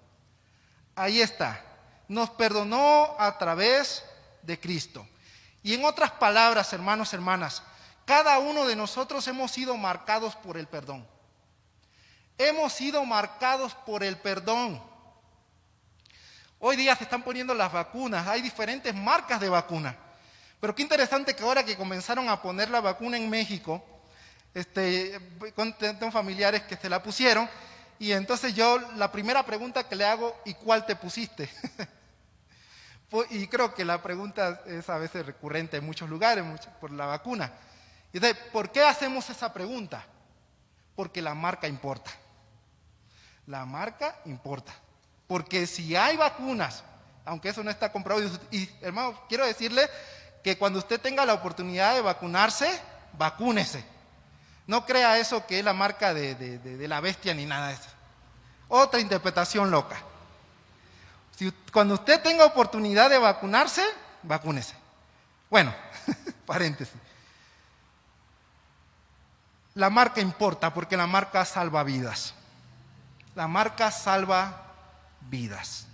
Ahí está, nos perdonó a través de Cristo. Y en otras palabras, hermanos, hermanas, cada uno de nosotros hemos sido marcados por el perdón. Hemos sido marcados por el perdón. Hoy día se están poniendo las vacunas, hay diferentes marcas de vacuna. Pero qué interesante que ahora que comenzaron a poner la vacuna en México, tengo familiares que se la pusieron, y entonces yo la primera pregunta que le hago, ¿y cuál te pusiste? Y creo que la pregunta es a veces recurrente en muchos lugares por la vacuna. Y entonces, ¿por qué hacemos esa pregunta? Porque la marca importa. La marca importa. Porque si hay vacunas, aunque eso no está comprobado, y hermano, quiero decirle que cuando usted tenga la oportunidad de vacunarse, vacúnese. No crea eso que es la marca de la bestia ni nada de eso. Otra interpretación loca. Cuando usted tenga oportunidad de vacunarse, vacúnese. Bueno, paréntesis. La marca importa porque la marca salva vidas. La marca salva vidas.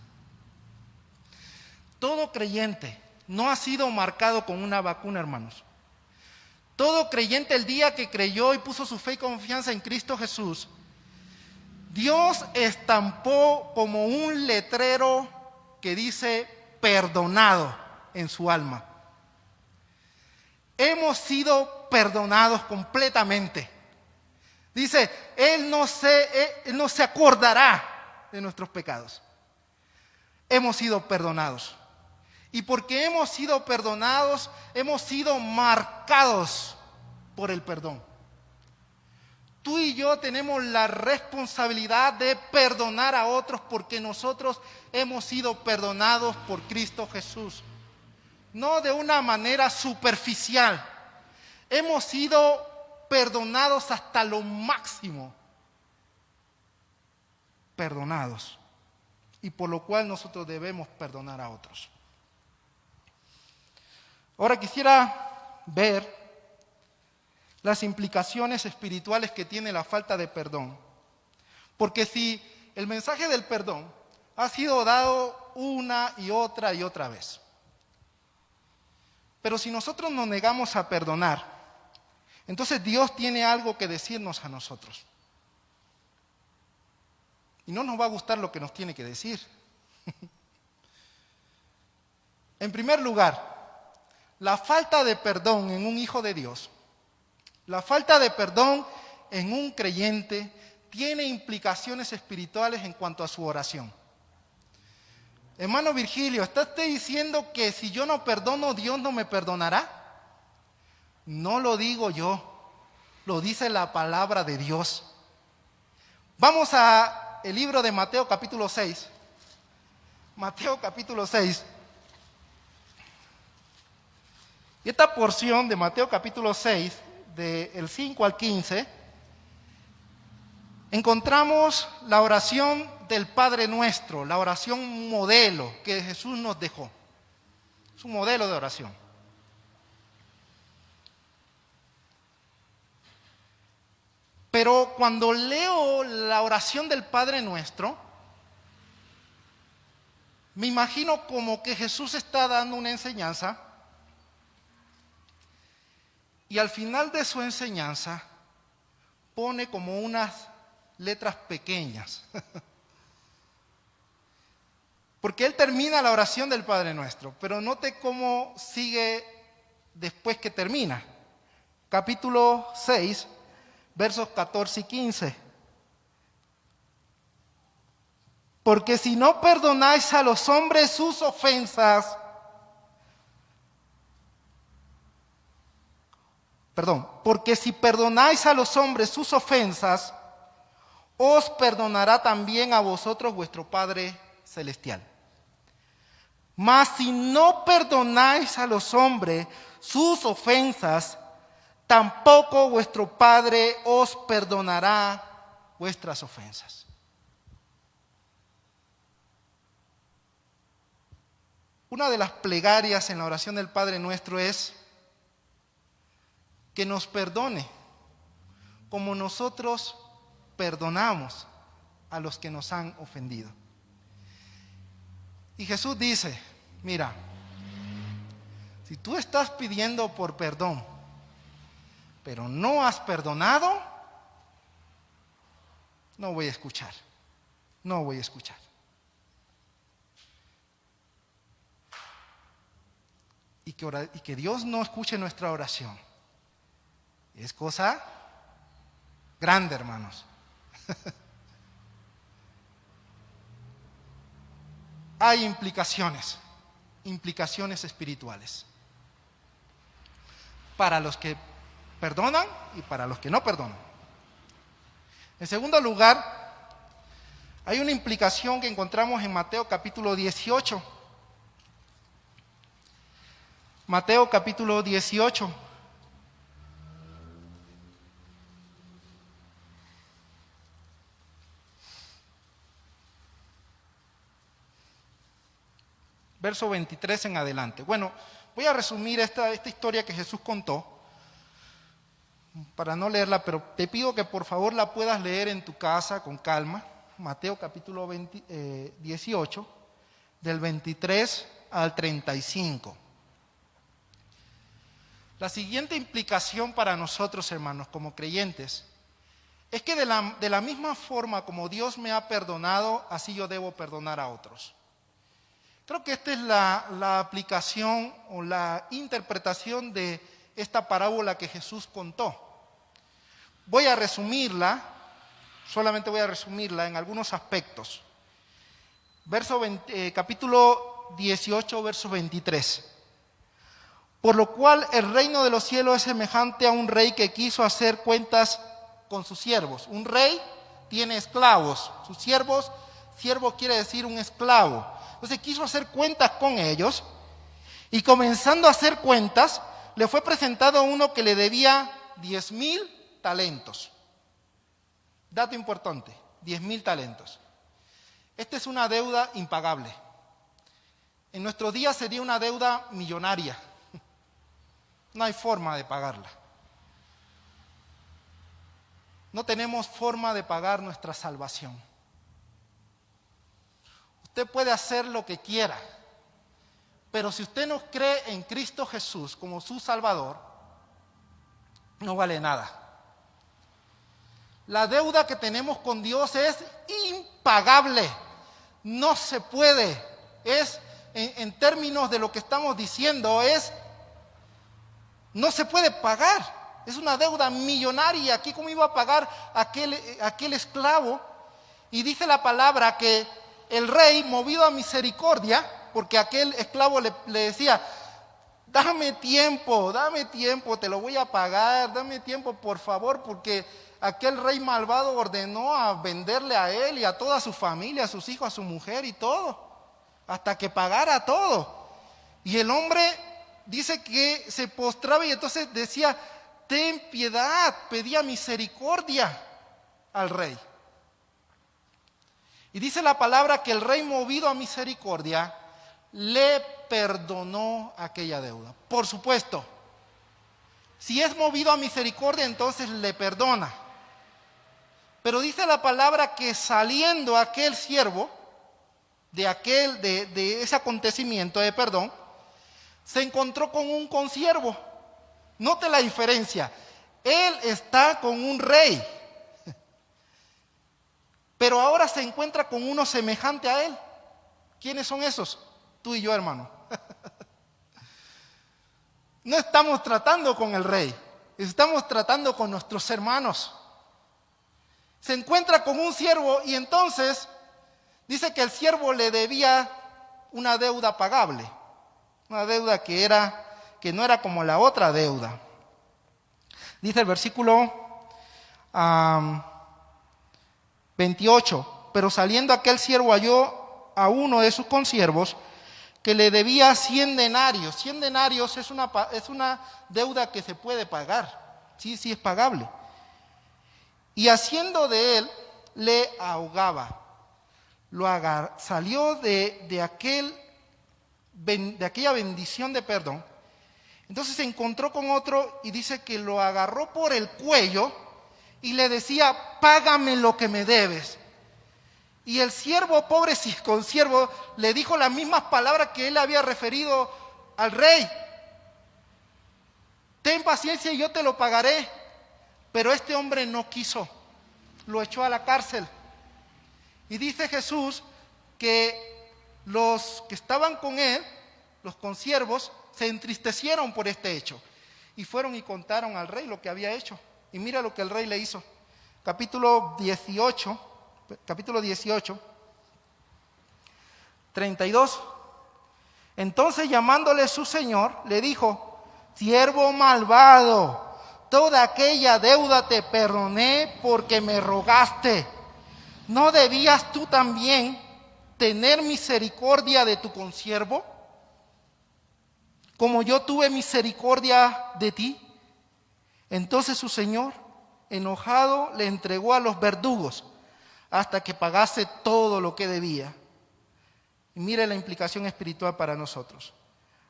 Todo creyente no ha sido marcado con una vacuna, hermanos. Todo creyente, el día que creyó y puso su fe y confianza en Cristo Jesús, Dios estampó como un letrero que dice perdonado en su alma. Hemos sido perdonados completamente. Dice, Él no se acordará de nuestros pecados. Hemos sido perdonados. Y porque hemos sido perdonados, hemos sido marcados por el perdón. Tú y yo tenemos la responsabilidad de perdonar a otros porque nosotros hemos sido perdonados por Cristo Jesús. No de una manera superficial. Hemos sido perdonados hasta lo máximo. Perdonados. Y por lo cual nosotros debemos perdonar a otros. Ahora quisiera ver las implicaciones espirituales que tiene la falta de perdón. Porque si el mensaje del perdón ha sido dado una y otra vez, pero si nosotros nos negamos a perdonar, entonces Dios tiene algo que decirnos a nosotros. Y no nos va a gustar lo que nos tiene que decir. En primer lugar, la falta de perdón en un hijo de Dios, la falta de perdón en un creyente tiene implicaciones espirituales en cuanto a su oración. Hermano Virgilio, ¿está usted diciendo que si yo no perdono, Dios no me perdonará? No lo digo yo, lo dice la palabra de Dios. Vamos a el libro de Mateo capítulo 6. Mateo capítulo 6. Y esta porción de Mateo capítulo 6, del 5 al 15, encontramos la oración del Padre Nuestro, la oración modelo que Jesús nos dejó. Es un modelo de oración. Pero cuando leo la oración del Padre Nuestro, me imagino como que Jesús está dando una enseñanza y al final de su enseñanza pone como unas letras pequeñas. Porque él termina la oración del Padre Nuestro, pero note cómo sigue después que termina. Capítulo 6, versos 14 y 15. Porque si no perdonáis a los hombres sus ofensas, porque si perdonáis a los hombres sus ofensas, os perdonará también a vosotros vuestro Padre Celestial. Mas si no perdonáis a los hombres sus ofensas, tampoco vuestro Padre os perdonará vuestras ofensas. Una de las plegarias en la oración del Padre Nuestro es que nos perdone como nosotros perdonamos a los que nos han ofendido. Y Jesús dice, mira, si tú estás pidiendo por perdón, pero no has perdonado, no voy a escuchar, no voy a escuchar. Y que Dios no escuche nuestra oración es cosa grande, hermanos. Hay implicaciones espirituales para los que perdonan y para los que no perdonan. En segundo lugar, hay una implicación que encontramos en Mateo capítulo 18. Mateo capítulo 18. Verso 23 en adelante. Bueno, voy a resumir esta historia que Jesús contó, para no leerla, pero te pido que por favor la puedas leer en tu casa con calma. Mateo capítulo 18, del 23 al 35. La siguiente implicación para nosotros, hermanos, como creyentes, es que de la misma forma como Dios me ha perdonado, así yo debo perdonar a otros. Creo que esta es la aplicación o la interpretación de esta parábola que Jesús contó. Voy a resumirla, solamente voy a resumirla en algunos aspectos. Capítulo 18, verso 23. Por lo cual el reino de los cielos es semejante a un rey que quiso hacer cuentas con sus siervos. Un rey tiene esclavos, sus siervos quiere decir un esclavo. Entonces quiso hacer cuentas con ellos y comenzando a hacer cuentas, le fue presentado a uno que le debía 10,000 talentos. Dato importante, 10,000 talentos. Esta es una deuda impagable. En nuestros días sería una deuda millonaria. No hay forma de pagarla. No tenemos forma de pagar nuestra salvación. Usted puede hacer lo que quiera, pero si usted no cree en Cristo Jesús como su Salvador, no vale nada. La deuda que tenemos con Dios es impagable. No se puede. Es, en términos de lo que estamos diciendo, no se puede pagar. Es una deuda millonaria. Aquí, ¿cómo iba a pagar aquel esclavo? Y dice la palabra que el rey, movido a misericordia, porque aquel esclavo le decía, dame tiempo, te lo voy a pagar, dame tiempo por favor, porque aquel rey malvado ordenó a venderle a él y a toda su familia, a sus hijos, a su mujer y todo, hasta que pagara todo. Y el hombre dice que se postraba y entonces decía, ten piedad, pedía misericordia al rey. Y dice la palabra que el rey, movido a misericordia, le perdonó aquella deuda. Por supuesto, si es movido a misericordia, entonces le perdona. Pero dice la palabra que saliendo aquel siervo de ese acontecimiento de perdón, se encontró con un consiervo. Note la diferencia. Él está con un rey, pero ahora se encuentra con uno semejante a él. ¿Quiénes son esos? Tú y yo, hermano. No estamos tratando con el rey, estamos tratando con nuestros hermanos. Se encuentra con un siervo y entonces Dice que el siervo le debía una deuda pagable, una deuda que no era como la otra deuda. Dice el versículo 28, pero saliendo aquel siervo halló a uno de sus consiervos que le debía 100 denarios. 100 denarios es una deuda que se puede pagar, sí es pagable. Y haciendo de él, le ahogaba. Salió de aquella bendición de perdón. Entonces se encontró con otro y dice que lo agarró por el cuello y le decía, págame lo que me debes. Y el siervo, pobre consiervo, le dijo las mismas palabras que él había referido al rey. Ten paciencia y yo te lo pagaré. Pero este hombre no quiso, lo echó a la cárcel. Y dice Jesús que los que estaban con él, los consiervos, se entristecieron por este hecho. Y fueron y contaron al rey lo que había hecho. Y mira lo que el rey le hizo. Capítulo 18, 32. Entonces llamándole su señor, le dijo, siervo malvado, toda aquella deuda te perdoné porque me rogaste. ¿No debías tú también tener misericordia de tu consiervo, como yo tuve misericordia de ti? Entonces su señor, enojado, le entregó a los verdugos hasta que pagase todo lo que debía. Y mire la implicación espiritual para nosotros.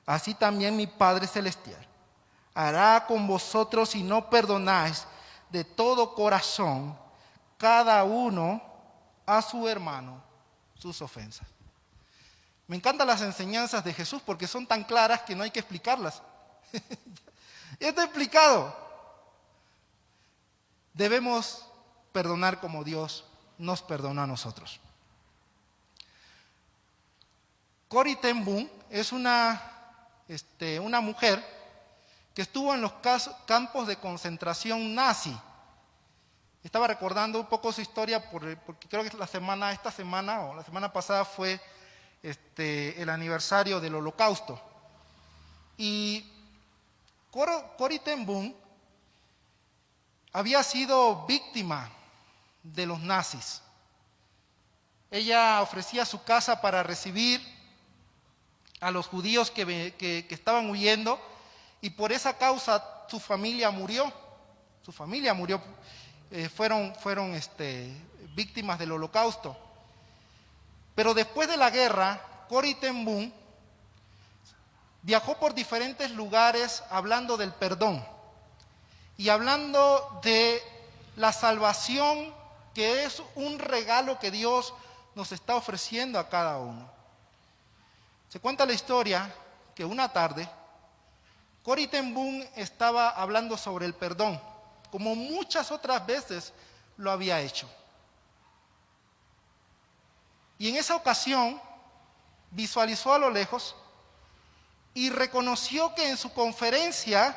Así también mi Padre Celestial hará con vosotros si no perdonáis de todo corazón cada uno a su hermano sus ofensas. Me encantan las enseñanzas de Jesús porque son tan claras que no hay que explicarlas. Ya está explicado. Debemos perdonar como Dios nos perdonó a nosotros. Corrie ten Boom es una mujer que estuvo en los campos de concentración nazi. Estaba recordando un poco su historia porque creo que esta semana o la semana pasada fue el aniversario del Holocausto. Y Corrie ten Boom había sido víctima de los nazis. Ella ofrecía su casa para recibir a los judíos que estaban huyendo, y por esa causa su familia murió. Fueron víctimas del Holocausto. Pero después de la guerra, Corrie ten Boom viajó por diferentes lugares hablando del perdón y hablando de la salvación, que es un regalo que Dios nos está ofreciendo a cada uno. Se cuenta la historia que una tarde Corrie ten Boom estaba hablando sobre el perdón, como muchas otras veces lo había hecho. Y en esa ocasión visualizó a lo lejos y reconoció que en su conferencia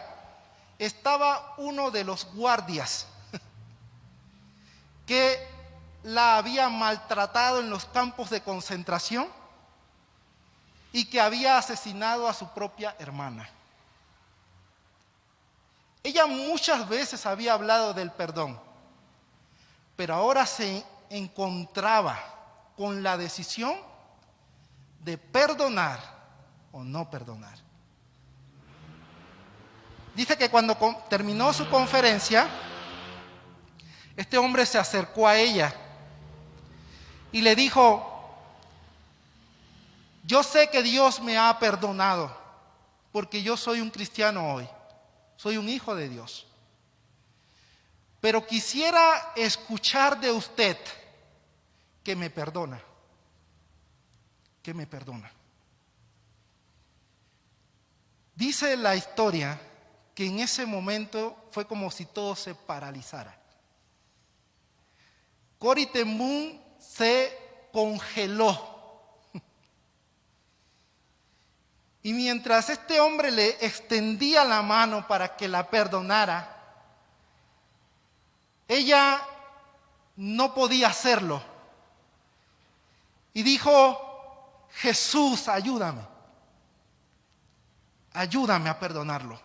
estaba uno de los guardias que la había maltratado en los campos de concentración y que había asesinado a su propia hermana. Ella muchas veces había hablado del perdón, pero ahora se encontraba con la decisión de perdonar o no perdonar. Dice que cuando terminó su conferencia, este hombre se acercó a ella y le dijo: yo sé que Dios me ha perdonado porque yo soy un cristiano hoy, soy un hijo de Dios. Pero quisiera escuchar de usted que me perdona, que me perdona. Dice la historia que en ese momento fue como si todo se paralizara. Corrie ten Boom se congeló. Y mientras este hombre le extendía la mano para que la perdonara, ella no podía hacerlo. y dijo: Jesús, ayúdame. Ayúdame a perdonarlo.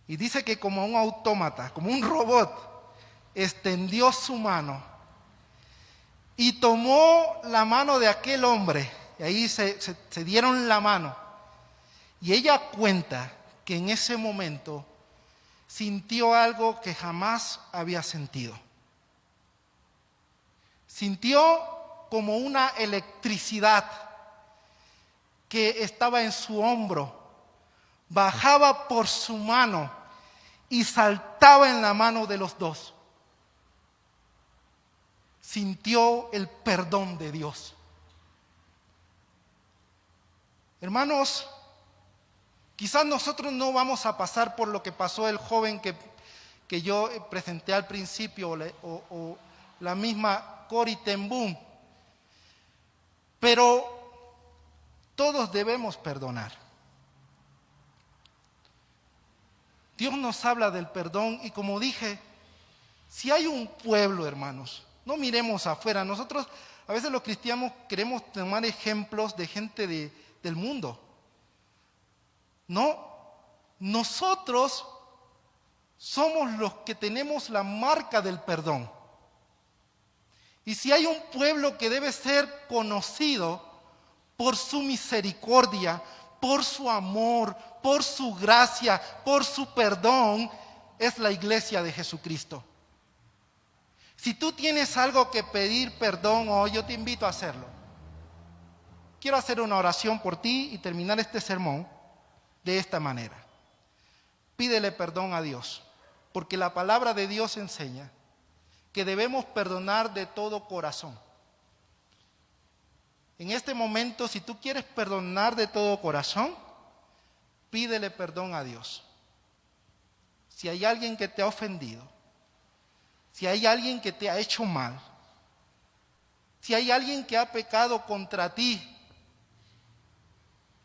Y dice que como un autómata, como un robot, extendió su mano y tomó la mano de aquel hombre. Y ahí se dieron la mano. Y ella cuenta que en ese momento sintió algo que jamás había sentido. Sintió como una electricidad que estaba en su hombro, bajaba por su mano y saltaba en la mano de los dos. Sintió el perdón de Dios. Hermanos, quizás nosotros no vamos a pasar por lo que pasó el joven que yo presenté al principio, o la misma Corrie ten Boom, pero todos debemos perdonar. Dios nos habla del perdón y, como dije, si hay un pueblo, hermanos, no miremos afuera. Nosotros, a veces los cristianos, queremos tomar ejemplos de gente del mundo. No, nosotros somos los que tenemos la marca del perdón. Y si hay un pueblo que debe ser conocido por su misericordia, por su amor, por su gracia, por su perdón, es la iglesia de Jesucristo. Si tú tienes algo que pedir perdón hoy, yo te invito a hacerlo. Quiero hacer una oración por ti y terminar este sermón de esta manera. Pídele perdón a Dios, porque la palabra de Dios enseña que debemos perdonar de todo corazón. En este momento, si tú quieres perdonar de todo corazón, pídele perdón a Dios. Si hay alguien que te ha ofendido, si hay alguien que te ha hecho mal, si hay alguien que ha pecado contra ti,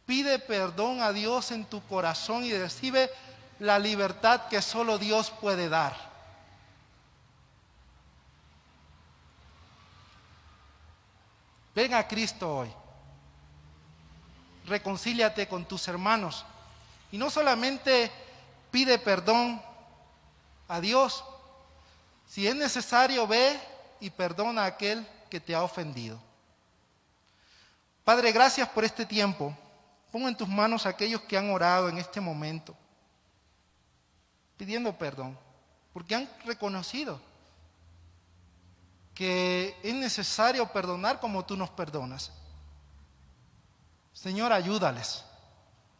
pide perdón a Dios en tu corazón y recibe la libertad que solo Dios puede dar. Ven a Cristo hoy. Reconcíliate con tus hermanos. Y no solamente pide perdón a Dios. Si es necesario, ve y perdona a aquel que te ha ofendido. Padre, gracias por este tiempo. Pongo en tus manos a aquellos que han orado en este momento, pidiendo perdón, porque han reconocido que es necesario perdonar como tú nos perdonas. Señor, ayúdales,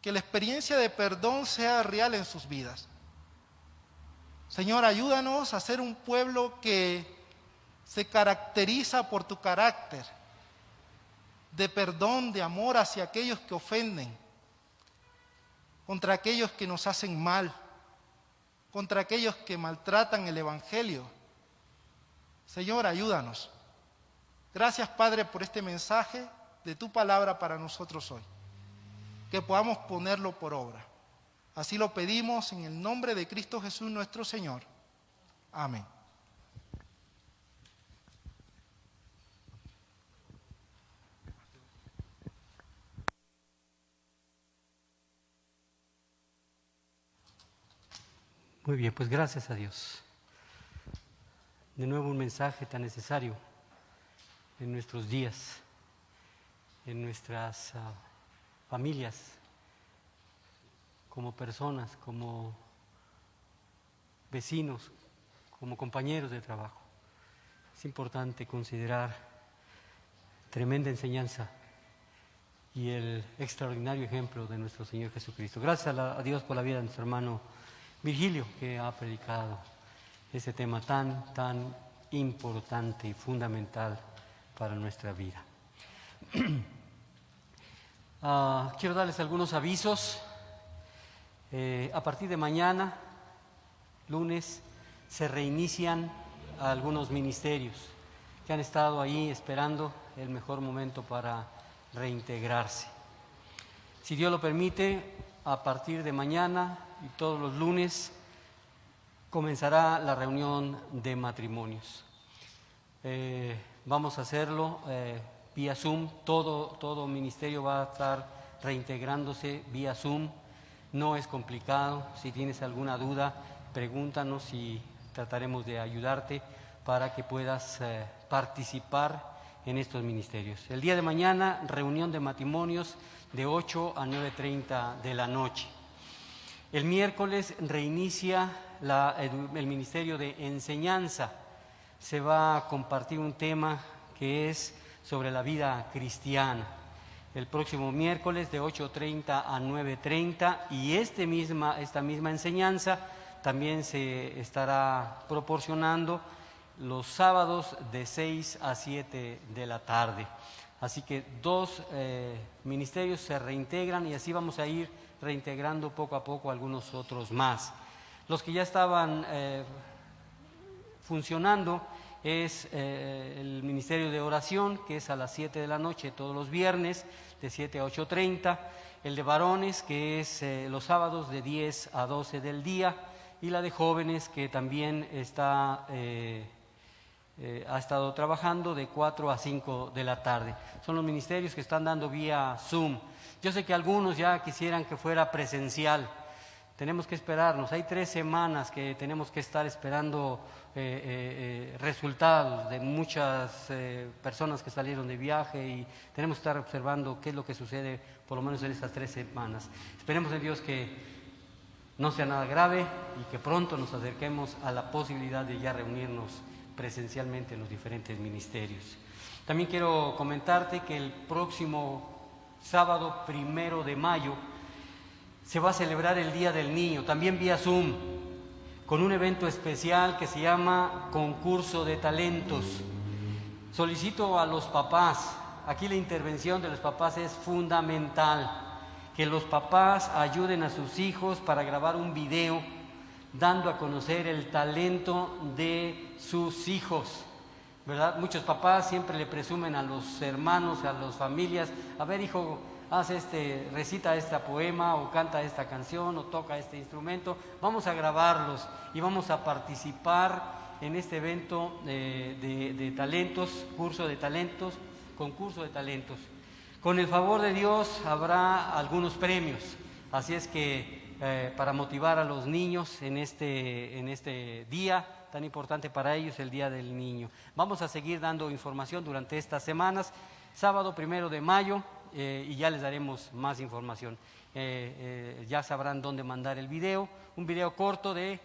que la experiencia de perdón sea real en sus vidas. Señor, ayúdanos a ser un pueblo que se caracteriza por tu carácter de perdón, de amor hacia aquellos que ofenden, contra aquellos que nos hacen mal, contra aquellos que maltratan el Evangelio. Señor, ayúdanos. Gracias, Padre, por este mensaje de tu palabra para nosotros hoy. Que podamos ponerlo por obra. Así lo pedimos en el nombre de Cristo Jesús nuestro Señor. Amén. Muy bien, pues gracias a Dios. De nuevo un mensaje tan necesario en nuestros días, en nuestras familias, como personas, como vecinos, como compañeros de trabajo. Es importante considerar tremenda enseñanza y el extraordinario ejemplo de nuestro Señor Jesucristo. Gracias a Dios por la vida de nuestro hermano Virgilio, que ha predicado ese tema tan importante y fundamental para nuestra vida. Quiero darles algunos avisos. A partir de mañana, lunes, se reinician algunos ministerios que han estado ahí esperando el mejor momento para reintegrarse. Si Dios lo permite, a partir de mañana y todos los lunes comenzará la reunión de matrimonios. Vamos a hacerlo vía Zoom. Todo ministerio va a estar reintegrándose vía Zoom. No es complicado. Si tienes alguna duda, pregúntanos y trataremos de ayudarte para que puedas participar en estos ministerios. El día de mañana, reunión de matrimonios de 8 a 9:30 de la noche. El miércoles reinicia el ministerio de enseñanza. Se va a compartir un tema que es sobre la vida cristiana. El próximo miércoles de 8:30 a 9:30, y esta misma enseñanza también se estará proporcionando los sábados de 6 a 7 de la tarde. Así que 2 ministerios se reintegran y así vamos a ir reintegrando poco a poco algunos otros más. Los que ya estaban funcionando es el ministerio de oración, que es a las 7 de la noche todos los viernes, de 7 a 8:30, el de varones, que es los sábados de 10 a 12 del día, y la de jóvenes, que también ha estado trabajando de 4 a 5 de la tarde. Son los ministerios que están dando vía Zoom. Yo sé que algunos ya quisieran que fuera presencial. Tenemos que esperarnos. Hay 3 semanas que tenemos que estar esperando resultados de muchas personas que salieron de viaje, y tenemos que estar observando qué es lo que sucede por lo menos en estas 3 semanas. Esperemos en Dios que no sea nada grave y que pronto nos acerquemos a la posibilidad de ya reunirnos presencialmente en los diferentes ministerios. También quiero comentarte que el próximo sábado 1 de mayo se va a celebrar el Día del Niño, también vía Zoom, con un evento especial que se llama Concurso de Talentos. Solicito a los papás, aquí la intervención de los papás es fundamental, que los papás ayuden a sus hijos para grabar un video dando a conocer el talento de sus hijos, ¿verdad? Muchos papás siempre le presumen a los hermanos, a las familias: a ver, hijo, haz recita este poema, o canta esta canción, o toca este instrumento. Vamos a grabarlos y vamos a participar en este evento de talentos, concurso de talentos. Con el favor de Dios habrá algunos premios, así es que para motivar a los niños en este día tan importante para ellos, el Día del Niño. Vamos a seguir dando información durante estas semanas. Sábado 1 de mayo, y ya les daremos más información. Ya sabrán dónde mandar el video, un video corto de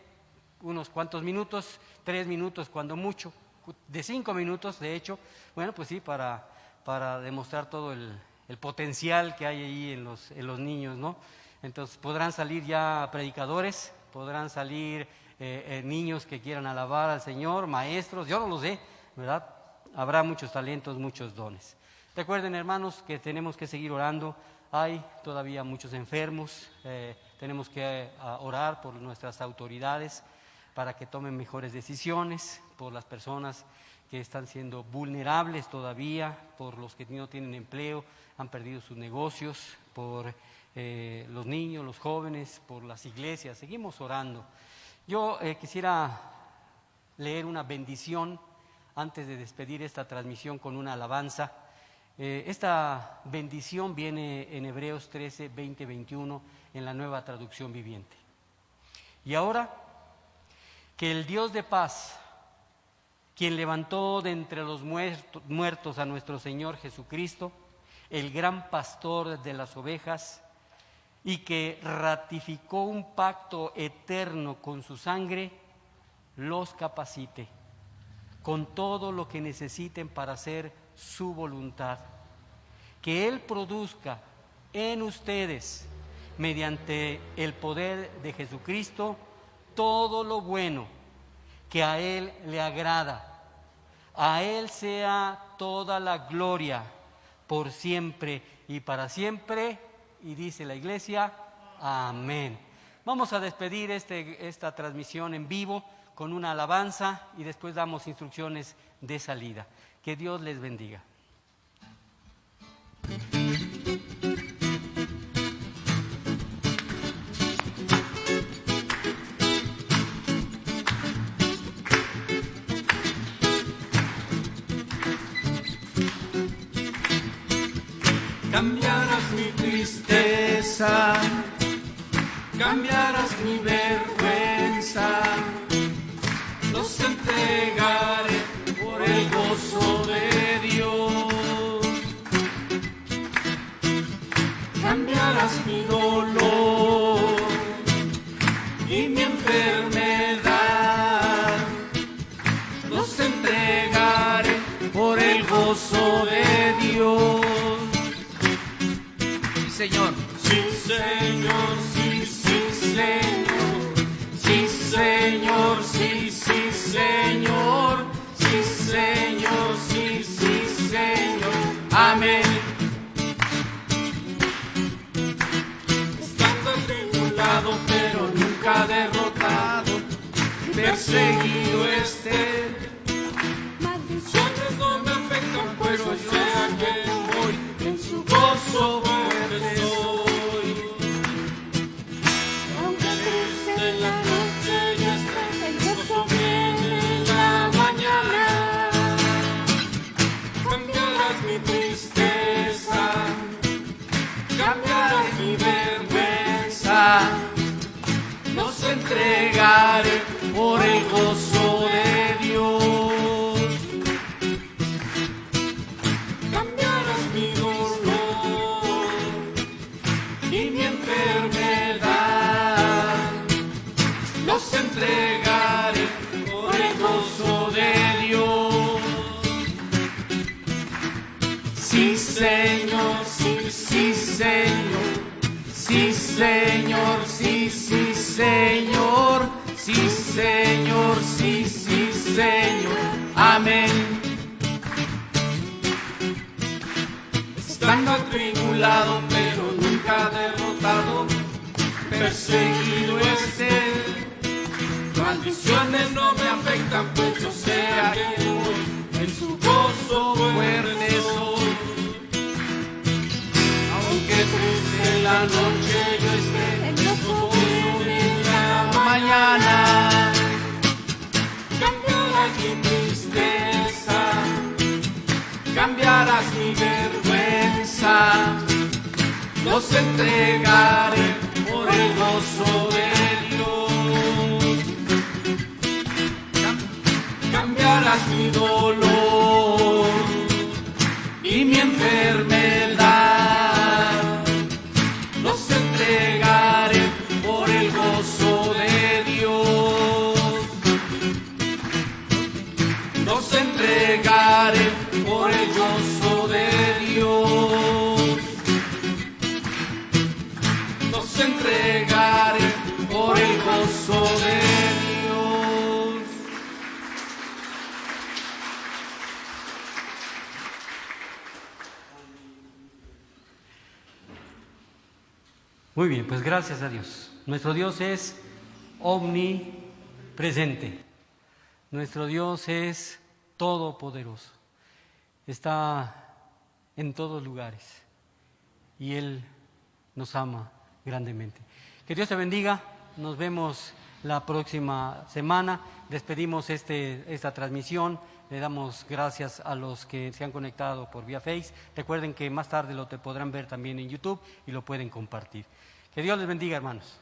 unos cuantos minutos, 3 minutos cuando mucho, de 5 minutos de hecho. Bueno, pues sí, para demostrar todo el potencial que hay ahí en los niños, ¿no? Entonces podrán salir ya predicadores, podrán salir niños que quieran alabar al Señor, maestros, yo no lo sé, ¿verdad? Habrá muchos talentos, muchos dones. Recuerden, hermanos, que tenemos que seguir orando. Hay todavía muchos enfermos, tenemos que orar por nuestras autoridades para que tomen mejores decisiones, por las personas que están siendo vulnerables todavía, por los que no tienen empleo, han perdido sus negocios, por los niños, los jóvenes, por las iglesias. Seguimos orando. Yo quisiera leer una bendición antes de despedir esta transmisión con una alabanza. Esta bendición viene en Hebreos 13, 20, 21 en la Nueva Traducción Viviente. Y ahora, que el Dios de paz, quien levantó de entre los muertos a nuestro Señor Jesucristo, el gran pastor de las ovejas, y que ratificó un pacto eterno con su sangre, los capacite con todo lo que necesiten para hacer su voluntad. Que Él produzca en ustedes, mediante el poder de Jesucristo, todo lo bueno que a Él le agrada. A Él sea toda la gloria por siempre y para siempre. Y dice la iglesia, amén. Vamos a despedir esta transmisión en vivo con una alabanza y después damos instrucciones de salida. Que Dios les bendiga. cambiarás mi tristeza, cambiarás mi vergüenza, los entregaré por el gozo de Dios. Cambiarás mi dolor y mi enfermedad, los entregaré por el gozo de Dios. Sí, Señor. Sí, Señor, sí, sí, Señor. Sí, Señor, sí, sí, Señor. Sí, Señor, sí, sí, Señor. Amén. Estando atribulado, pero nunca derrotado, perseguido esté. Maldiciones no me afectan, pues yo sé a quién voy, en su gozo fuerte soy. Aunque triste En la noche yo esté, el gozo viene en la mañana. Cambiarás mi tristeza, cambiarás mi vergüenza, los entregaré por el gozo de Dios. Cambiarás mi dolor y mi enfermedad, los entregaré por el gozo de Dios. Sí, Señor, sí, sí, Señor. Sí, Señor, sí, sí, Señor. Sí, Señor, sí, sí, Señor. Amén. Estando atribulado, pero nunca derrotado, perseguido esté. Maldiciones no me afectan, pues yo sé a quién voy, en su gozo fuerte soy. Aunque triste la noche yo esté, el gozo viene en la mañana. Cambiarás mi tristeza, cambiarás mi vergüenza, los entregaré por el gozo de Dios. Cambiarás mi dolor y mi enfermedad, los entregaré por el gozo de Dios. Los entregaré por el gozo de Dios. Los entregaré por el gozo de Dios. Muy bien, pues gracias a Dios. Nuestro Dios es omnipresente. Nuestro Dios es todopoderoso. Está en todos lugares y Él nos ama grandemente. Que Dios te bendiga. Nos vemos la próxima semana. Despedimos esta transmisión. Le damos gracias a los que se han conectado por vía Face. Recuerden que más tarde lo te podrán ver también en YouTube y lo pueden compartir. Que Dios les bendiga, hermanos.